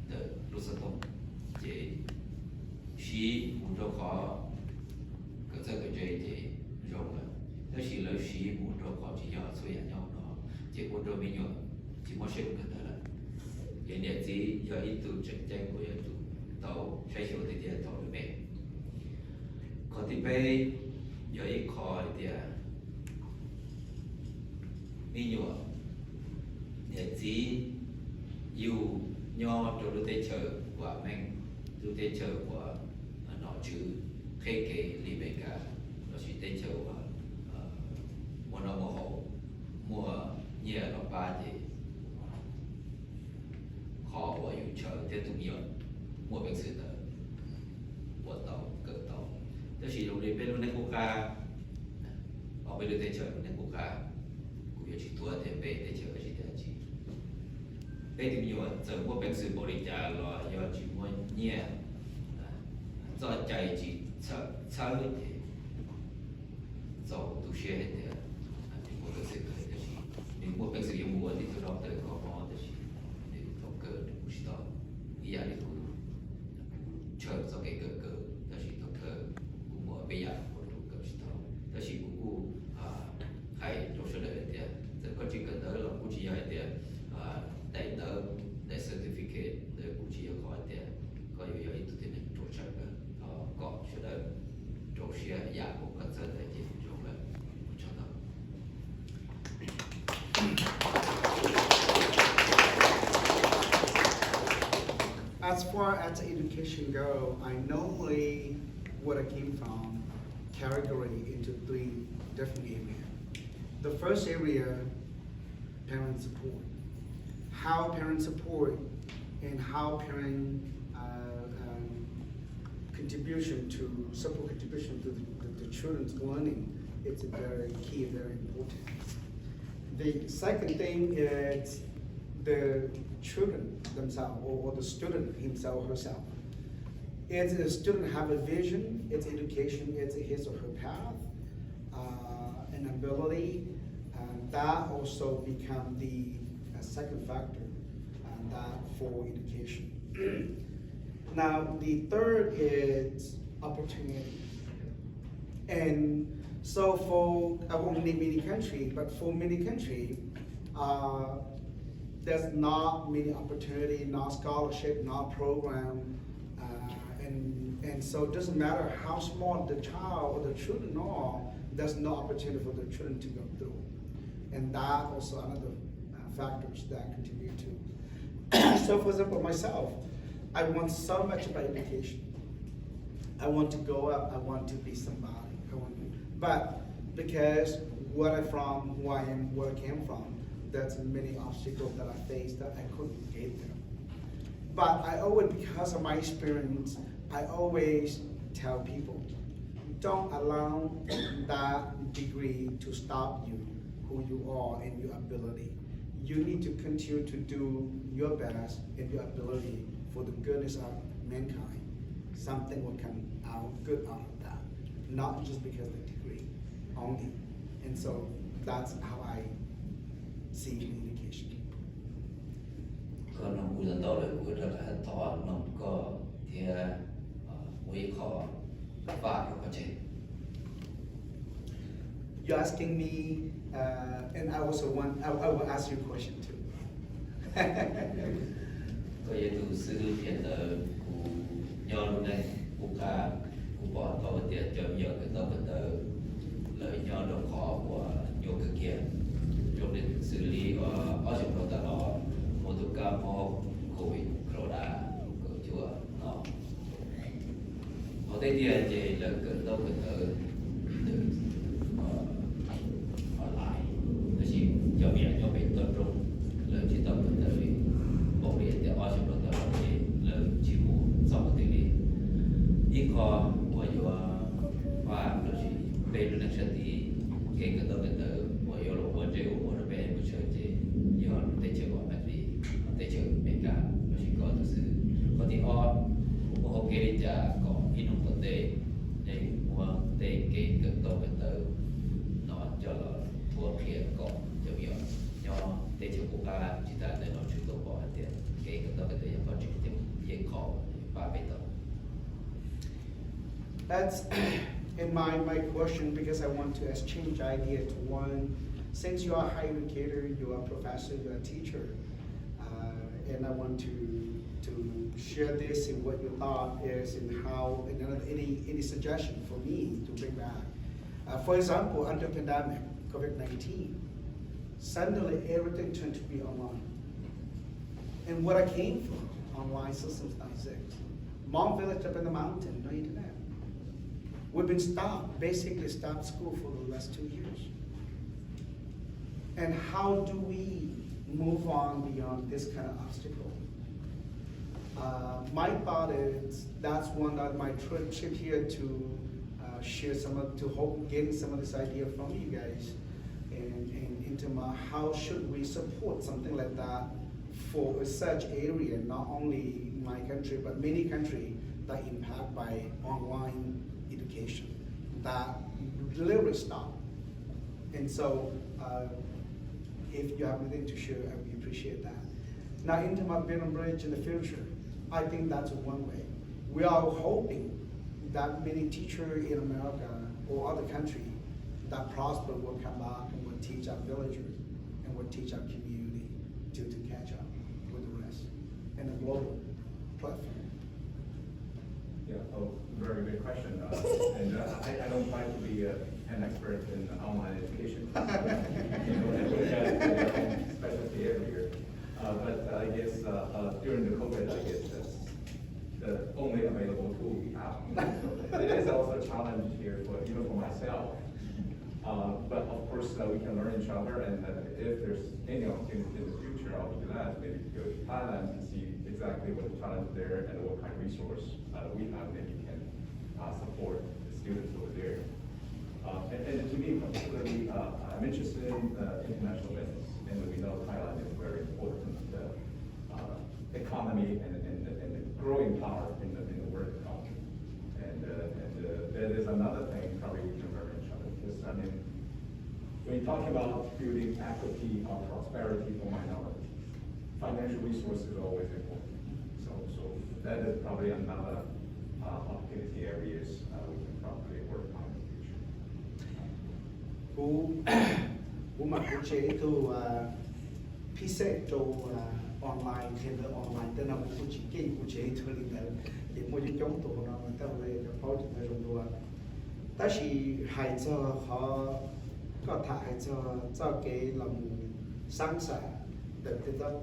Speaker 1: để lúc sợ tông chỉ xí một đầu khó cái giờ cái chơi thì rồi đó xí là xí một đầu khó chỉ do suy nhau nó chỉ một đầu mấy nhựa chỉ muốn xem cái đó là hiện nay chỉ do ít tu tranh tranh của những tu tàu sai số thì tiền tàu được về còn thì về do ít khỏi thì mi nhựa để chỉ yêu nho cho đôi tay chờ của mình đôi tay chờ của nó chữ khê kê li bê cả nó chỉ tay chờ của mua nó mua hộ mua nhẹ nó ba thì họ của yêu chờ tiếp tục nhiều mua bệnh sự tờ của tàu cỡ tàu tôi chỉ dùng để bên luôn này quốc gia ở bên đây chờ bên quốc gia cũng như chỉ tua thì bên đây chờ chỉ thế chỉ bên thì nhiều giờ mua bệnh sự bảo định trả là do chỉ mua nhẹ do chạy chỉ sợ thì dầu tu xe thì mua bệnh sự cái gì nếu mua bệnh sự yêu mua thì tôi đọc tới có món thì ý là cũng chờ cho cái cơ đó chỉ thật thơ cũng mỗi bây giờ của chúng cơ chỉ thôi đó chỉ cũng hay trong số đấy thì có chỉ cần đó là cũng chỉ hay thì đại đỡ đại certificate để cũng chỉ có thì có nhiều ít thì mình tổ chức có số đấy trong xe nhà cũng có rất là nhiều trong đấy cho nó.
Speaker 2: As far as education go, I normally what I came from category into 3 different areas. The first area, parent support. how parent support and how parent contribution to support contribution to the children's learning, it's very key, very important. The second thing is the children themselves, or the student himself or herself. If the student have a vision, it's education, it's his or her path, and ability, and that also become the second factor that for education. Now, the third is opportunity. And so for, I won't name any country, but for many countries, there's not many opportunity, not scholarship, not program, and so it doesn't matter how small the child or the children are, there's no opportunity for the children to go through. And that also another factors that contribute to. So for example, myself, I want so much about education. I want to go up, I want to be somebody. But because where I'm from, who I am, where I came from, there's many obstacles that I faced that I couldn't get there. But I always, because of my experience, I always tell people, don't allow that degree to stop you, who you are and your ability. You need to continue to do your best and your ability for the goodness of mankind. Something will come out good out of that, not just because of the degree only. And so that's how I see education.
Speaker 1: ก็น้องคุยต่อเลยคุยแล้วก็ต่อน้องก็ที่วิเคราะห์ฝากอยู่ก็เช่น
Speaker 2: You're asking me, and I also want, I will ask you a question too.
Speaker 1: ก็ยังดูซื้อเพียงแต่กูย้อนในกูกากูปอดก็เตียเจอเยอะก็ต้องก็เตอเลยย้อนดอกคอว่าโยกเกียร์โยกเด็กซื้อลีว่าอ้อชมเราตลอดโมตุกาพอโควิดโควิดก็ชัวเนาะพอได้เดียเจเลยก็ต้องก็เตอออนไลน์ก็ชิยอมอย่างยอมเป็นต้นตรงเลยที่ต้องก็เตอบอกเรียนแต่อ้อชมเราตลอดเลยชิมูสองตีลีอีกข้อว่าอยู่ว่าเราชิเป็นนักเรียนที่เก่งก็ต้องก็เตอว่าอยู่เราว่าเจ้าว่าเราเป็นผู้เชี่ยวชาญย้อนได้เชื่อว่าแบบนี้ได้เชื่อเป็นการเราชิก็ต้องซื้อคนที่อ้อว่าเขาเก่งจะก่ออินุตัวเตในว่าเตเก่งก็ต้องก็เตอนอนจะเราทั่วเพียงก่อนจะมีย้อนได้เชื่อผู้การจิตใจในเราชื่อตัวบ่อเดียเก่งก็ต้องก็เตยังก็ชื่อจะยังขอป้าไปต่อ
Speaker 2: That's in my question, because I want to exchange idea to one. Since you are a higher educator, you are a professor, you are a teacher, and I want to share this and what your thought is and how, and any suggestion for me to bring back. For example, under pandemic, COVID-19, suddenly everything turned to be online. And what I came from, online systems 96. Mom village up in the mountain, no internet. We've been basically stopped school for the last 2 years. And how do we move on beyond this kind of obstacle? My thought is that's one of my trip here to share to hope getting some of this idea from you guys and into how should we support something like that for such area, not only my country but many countries that impact by online education that literally stop. And so if you have anything to share, I would appreciate that. Now into my Vietnam Bridge in the future, I think that's one way. We are hoping that many teachers in America or other countries that prosper will come back and will teach our villagers and will teach our community to catch up with the rest in a global platform.
Speaker 14: Yeah, very good question. And I don't try to be an expert in online education. Everybody has their own specialty area. But I guess during the COVID, I guess that's the only available tool we have. It is also a challenge here even for myself. But of course, we can learn each other, and if there's any opportunity in the future, are all glad maybe to go to Thailand to see exactly what the talent is there and what kind of resource we have maybe can support the students over there. And to me particularly, I'm interested in international business, and we know Thailand is a very important economy and the growing power in the world economy. And there is another thing probably we can learn from each other, because I mean, when you're talking about building equity or prosperity for minorities, financial resources are always important. So that is probably another opportunity areas we can probably work on in the future.
Speaker 2: Cú mặc cú chế tu phi sẽ tu online trên the online tên là cú chỉ kỹ cú chế tu linh đạo để mua những chống tu nó mình tao về cho pháo chúng ta dùng đua. Ta chỉ hãy cho họ có thể hãy cho cái lòng sáng sủa để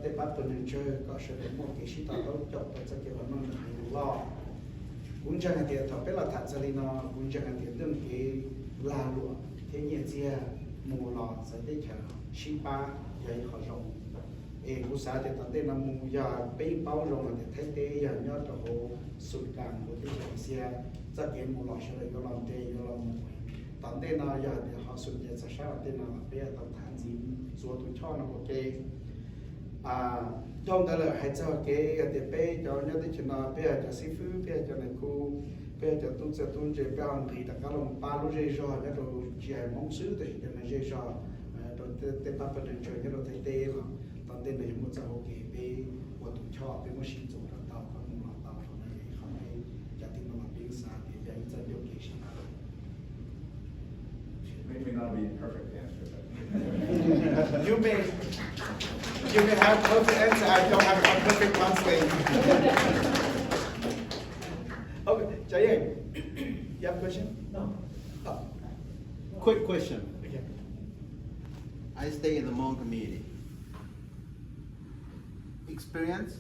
Speaker 2: để bắt tụi mình chơi có sự để một cái sự tạo tốt cho cái vấn đề này lo. Cũng chẳng hạn thì thọ biết là thật ra đi nó cũng chẳng hạn thì đừng cái là lụa thế nhiên chia mù lò sẽ đi chờ ship ba vậy họ rong cũng xã thì tận đây là mù giờ bây bao rong là thấy thế giờ nhớ cho họ sụt càng của cái xe rất cái mù lò sẽ lấy cái lòng tê cái lòng tận đây là giờ thì họ sụt giờ sẽ sao tên là bây giờ tận tháng gì rồi tụi cho nó ok trong đó là hãy cho cái bây cho nhớ tới chuyện là bây giờ cho sư phụ bây giờ cho này cô bây giờ tôi sẽ tôi chỉ bảo thì tất cả lòng ba lô dây rồi nhớ rồi chỉ hay mong sứ thì cho này dây rồi rồi tới ba phần chơi nhớ rồi thấy tê rồi tận tên này muốn cho ok bây của tụi cho bây một sinh dụng là tao có một tao trong này không hay gia đình nó làm biến xa thì bây giờ điều kiện gì
Speaker 14: Maybe not be perfect answer, but
Speaker 2: you may have perfect answer. I don't have a perfect translation. Okay, Jay, you have a question?
Speaker 6: No.
Speaker 2: Oh.
Speaker 6: Quick question.
Speaker 2: Okay.
Speaker 6: I stay in the Hmong community. Experience?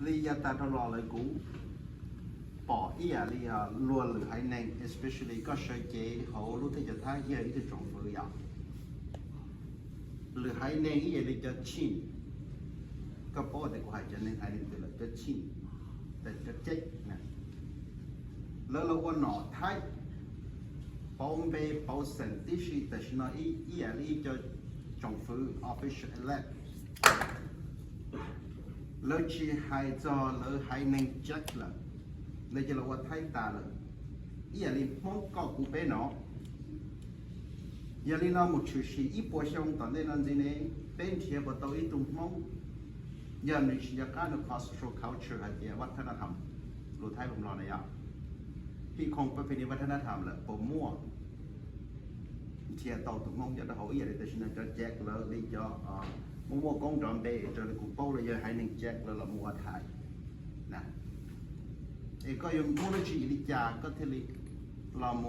Speaker 6: Li ya ta thọ lò lại cũ. Bỏ ý à li à luôn lử hay neng, especially có sợi chế hậu lúc thế cho thái giờ đi trồng phơi ya. Lử hay neng ý là cho chín. Có bỏ để của hai cho nên hai nên từ là cho chín, để cho chết nè. Lỡ là quan nọ thái. Bảo vệ bảo sản tí sĩ tại sao nói ý à li cho trồng phơi official elect. Lỡ chỉ hai cho lỡ hai neng check là. Lấy cho là what thay ta là, ý là liên phong có cụ bé nó, giờ liên nó một chút xí ít bữa xong tận đây làm gì nè, bên kia bắt đầu ít tung mông, giờ mình chỉ có được cultural culture hay là วัฒนธรรม รู้ไทยผมรอนะยะที่คงประเพณีวัฒนธรรมแหละผมมั่วเชียร์ต่อตุ้มมงจะได้หอยอะไรแต่ฉันจะแจกแล้วนี่จะมั่วกงจอมเบย์จะเลยกูโป้เลยจะให้หนึ่งแจกแล้วละมั่วไทยนะก็ยังมูลนิธิลิจาก็ที่ลิเราโม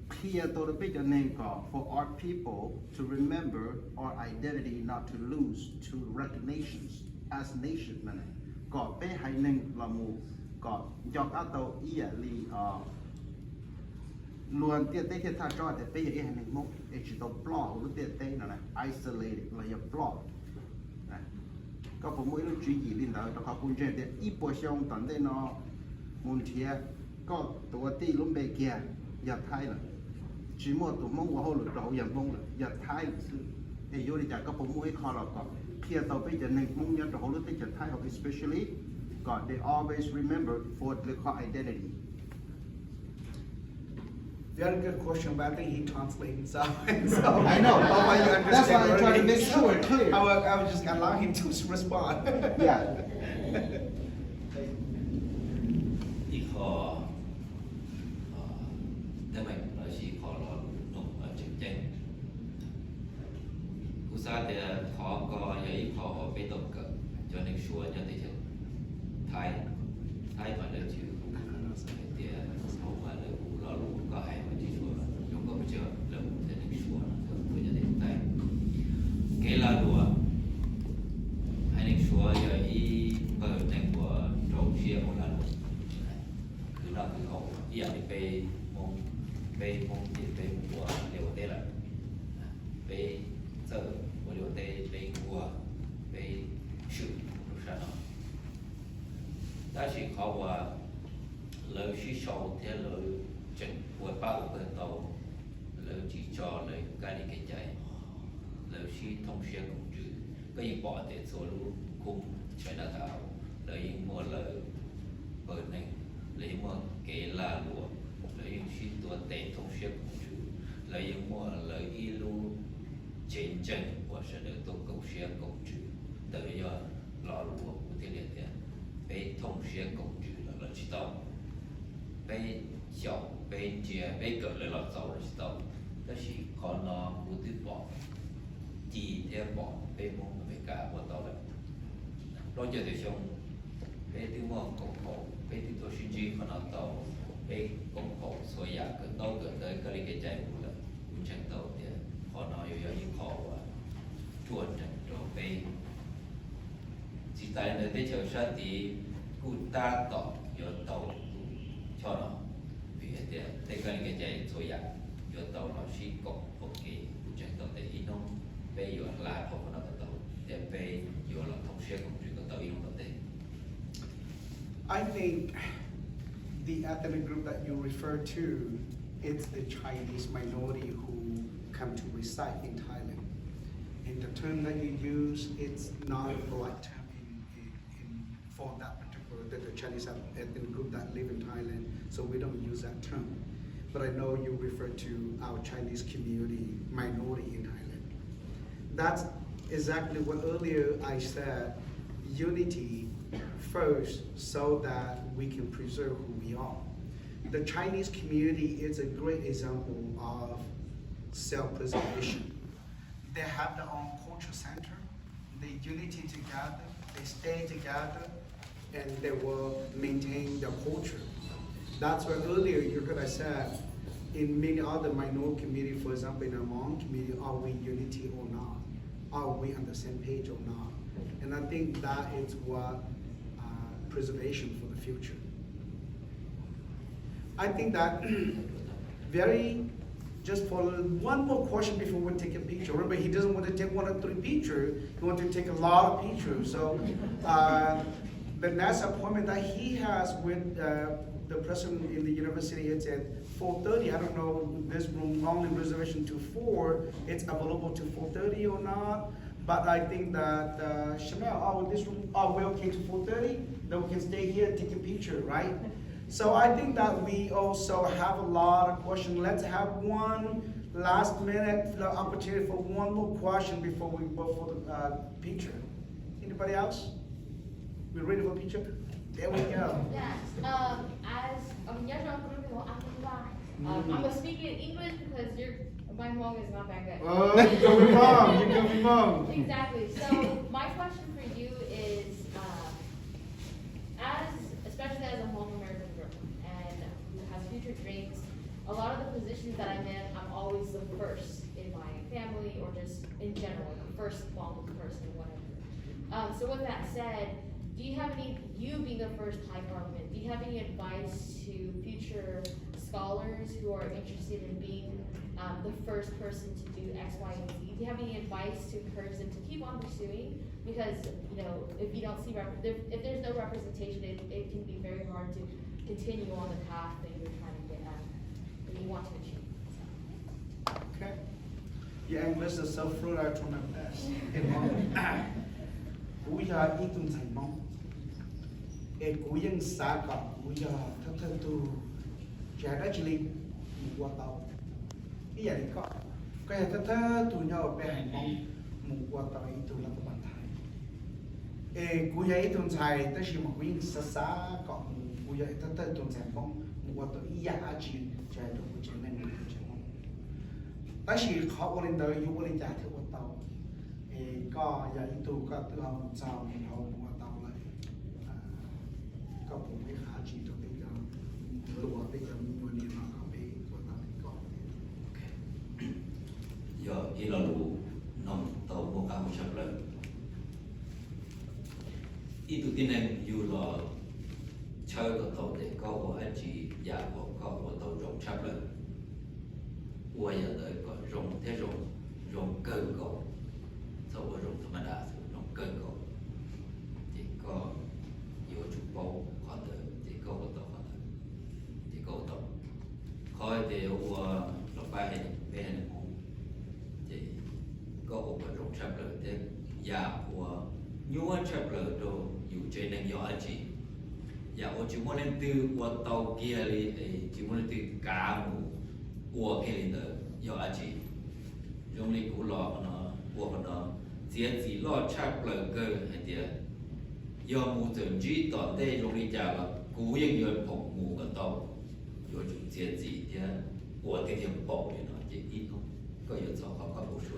Speaker 6: เพียตัวเป็นจะเน้นก็ for our people to remember our identity not to lose to recognitions as nation นั่นเองก็เป็นให้หนึ่งเราโมก็ยกเอาตัวอีลีล้วนเตี้ยเตี้ยท่าจอดแต่เป็นอย่างนี้ให้หนึ่งมุกเอชิโตปลอกหรือเตี้ยเตี้ยนั่นแหละ isolated เราอย่าปลอกก็ผมไม่รู้จุดยี่ลินแล้วแต่เขาพูดเจอแต่อีปวดช่องตอนได้นอมุนเทียก็ตัวตีล้มเบเกียอย่าท้ายเลยชีมัวตัวมงว่าเขาหลุดเราอย่ามงเลยอย่าท้ายเลยไอ้โยดิจ่าก็ผมไม่ขอเราก็เพียต่อไปจะหนึ่งมงยันเราหลุดได้จะท้ายเขา especially ก็ they always remember for their identity.
Speaker 2: Very good question, but I think he translated himself.
Speaker 6: I know. That's why I try to make sure it's clear.
Speaker 2: I will just allow him to respond.
Speaker 6: Yeah.
Speaker 1: อีกข้อทำไมเราชี้ข้อเราตรงจุดเด่นอุตสาห์แต่ขอก็อย่าอีกข้อไปตกกับจนในชัวร์จะติดไทยมาเลยชื่อเดียเขามาเลยเราลูกก็ให้มาที่ชัวร์ยกก็ไปเจอแล้วจะในชัวร์ก็จะติดไทยเกล้าดัวให้ในชัวร์อย่าอีเปิดในหัวโจมเชียร์ของเราคือเราคือเขาอยากไปมองจิตไปหัวเรียวเต้ละไปเจอหัวเรียวเต้ไปหัว sau thế lợi chừng của bao của tàu lợi chỉ cho lợi cái đi cái chạy lợi chỉ thông xe cũng chữ cái gì bỏ để số lu cùng chạy đã thảo lợi mua lợi bờ này lấy mua cái là lúa lấy chỉตัวเตะthông xe cũng chữ lấy mua lợi y lu chiến tranh của sẽ được tổ công xe cũng chữ tới giờ lò lúa của thế liền thế被同学共居了知道，被小被姐被个来了早知道，但是可能不对保，第天保被梦被改我到了，เราจะได้ชม被ที่มองกงเขา被ที่ตัวชินจีขนาด到被กงเขาสวยอยากเกิด到เกิดได้ก็เลยใจกูละกูเชิงเต่าเนี่ยขอน้อยอยู่ยิ่งขอว่าชวนจังเราไปchỉ tại nơi thế chờ sát thì cụ ta tỏ do tàu cho nó vì thế thế cái chạy thôi à do tàu nó chỉ có ok cụ chạy tàu để in không bây giờ là không có tàu để bây giờ là thông xe cũng chỉ có tàu in không tàu
Speaker 2: I think the ethnic group that you refer to, it's the Chinese minority who come to reside in Thailand. And the term that you use, it's not a polite term for that particular, the Chinese ethnic group that live in Thailand, so we don't use that term. But I know you refer to our Chinese community minority in Thailand. That's exactly what earlier I said, unity first so that we can preserve who we are. The Chinese community is a great example of self-preservation. They have their own culture center, they unity together, they stay together, and they will maintain their culture. That's why earlier you could have said, in many other minority communities, for example, in our Hmong community, are we unity or not? Are we on the same page or not? And I think that is what preservation for the future. I think that just for one more question before we take a picture. Remember, he doesn't want to take 1 or 3 pictures. He wants to take a lot of pictures. So the next appointment that he has with the president in the university, it's at 4:30. I don't know this room only reservation to 4. It's available to 4:30 or not. But I think that Chanel, this room, we're okay to 4:30. Then we can stay here and take a picture, right? So I think that we also have a lot of questions. Let's have one last minute opportunity for one more question before we go for the picture. Anybody else? We ready for picture? There we go.
Speaker 15: Yes. As I'm gonna speak in English because my Hmong is not that good.
Speaker 2: Oh, you can be wrong. You can be wrong.
Speaker 15: Exactly. So my question for you is, especially as a Hmong American girl and who has future dreams, a lot of the positions that I'm in, I'm always the first in my family or just in general, the first Hmong person, whatever. So with that said, do you have you being the first Thai parliament, do you have any advice to future scholars who are interested in being the first person to do X, Y, and Z? Do you have any advice to encourage them to keep on pursuing? Because, if you don't see, if there's no representation, it can be very hard to continue on the path that you're trying to get at, that you want to achieve.
Speaker 2: Okay. Your English is so fluent, I try my best. Cú giờ ít tuần thành mong, cú dân xa cọ, cú giờ thấp thấp tu, trẻ đã chỉ linh qua tàu, cái gì cọ, cái thấp thấp tu nhau bé hành mong, mù qua tàu ít tu là các bạn thái. Cú giờ ít tuần thành, tất nhiên mà cú dân xa xa cọ, cú giờ thấp thấp tuần thành mong, mù qua tàu ít giá chỉ, trẻ được cú trẻ này cú trẻ mong. Tất nhiên khó qua lên đời, yêu qua lên giá theo qua tàu. ก็อย่างที่ตูก็ตัวเราเจ้าเราหัวเตาเลยก็ผมไม่ขาจีตัวนี้ก็ตัวไปกับวันนี้เราเอาไปหัวเตาก่อน
Speaker 1: giờ chỉ là đủ nông tàu một cao một sắp lên ít tụi tin em dù là chơi của tàu để có một anh chị già có một tàu rộng sắp lên qua giờ tới có rộng thế rộng cơ cầu sau đó rộng thầm đa rộng cơ cầu chỉ có nhiều chút bầu khó tới chỉ có một tàu khó tới chỉ để của nó phải về này thì có một cái trong chập lời thế giả của nhúa chập lời đồ dù trên năng nhỏ chỉ giả của chúng muốn lên từ của tàu kia đi chúng muốn lên từ cá mù của cái này nữa nhỏ chỉ trong này cũng lọ của nó chỉ lo chập lời cơ hay tiền do mù tưởng chỉ tỏ đây trong này giả là cú yên yên phục mù cái tàu有种阶级的，我天天抱怨了，这一弄各有造好可不说。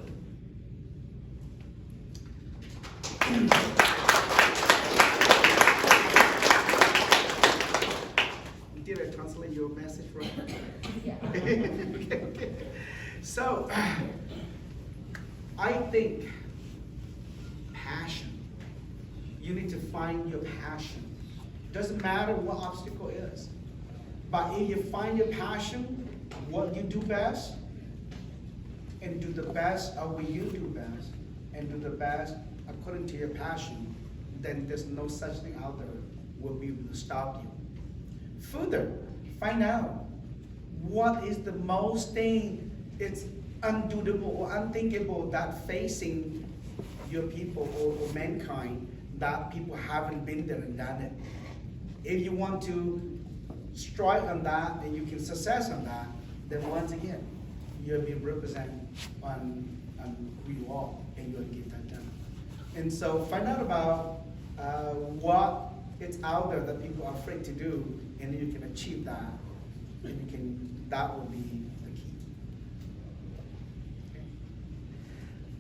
Speaker 2: Did I translate your message right?
Speaker 15: Yeah.
Speaker 2: Okay. So, I think passion. You need to find your passion. Doesn't matter what obstacle is. But if you find your passion, what you do best, and do the best of what you do best, and do the best according to your passion, then there's no such thing out there will be able to stop you. Further, find out what is the most thing it's undoable or unthinkable that facing your people or mankind that people haven't been there and done it. If you want to strike on that and you can success on that, then once again, you'll be represented on who you are and you'll get that done. And so find out about what it's out there that people are afraid to do, and you can achieve that, and that will be the key. Okay.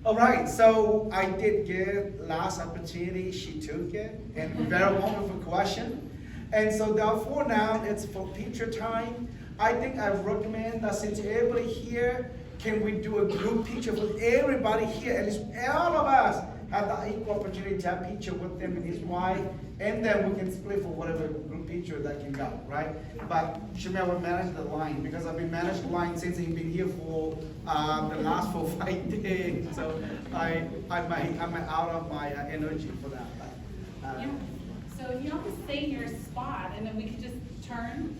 Speaker 2: All right, so I did give last opportunity, she took it, and very wonderful question. And so therefore now it's for picture time. I think I recommend that since everybody here, can we do a group picture with everybody here? At least all of us have the equal opportunity to have a picture with them and his wife, and then we can split for whatever group picture that can go, right? But Shamel will manage the line because I've been managing the line since he's been here for the last 5 days. So I'm out of my energy for that. But,
Speaker 3: Yeah. So if you all just stay in your spot, and then we could just turn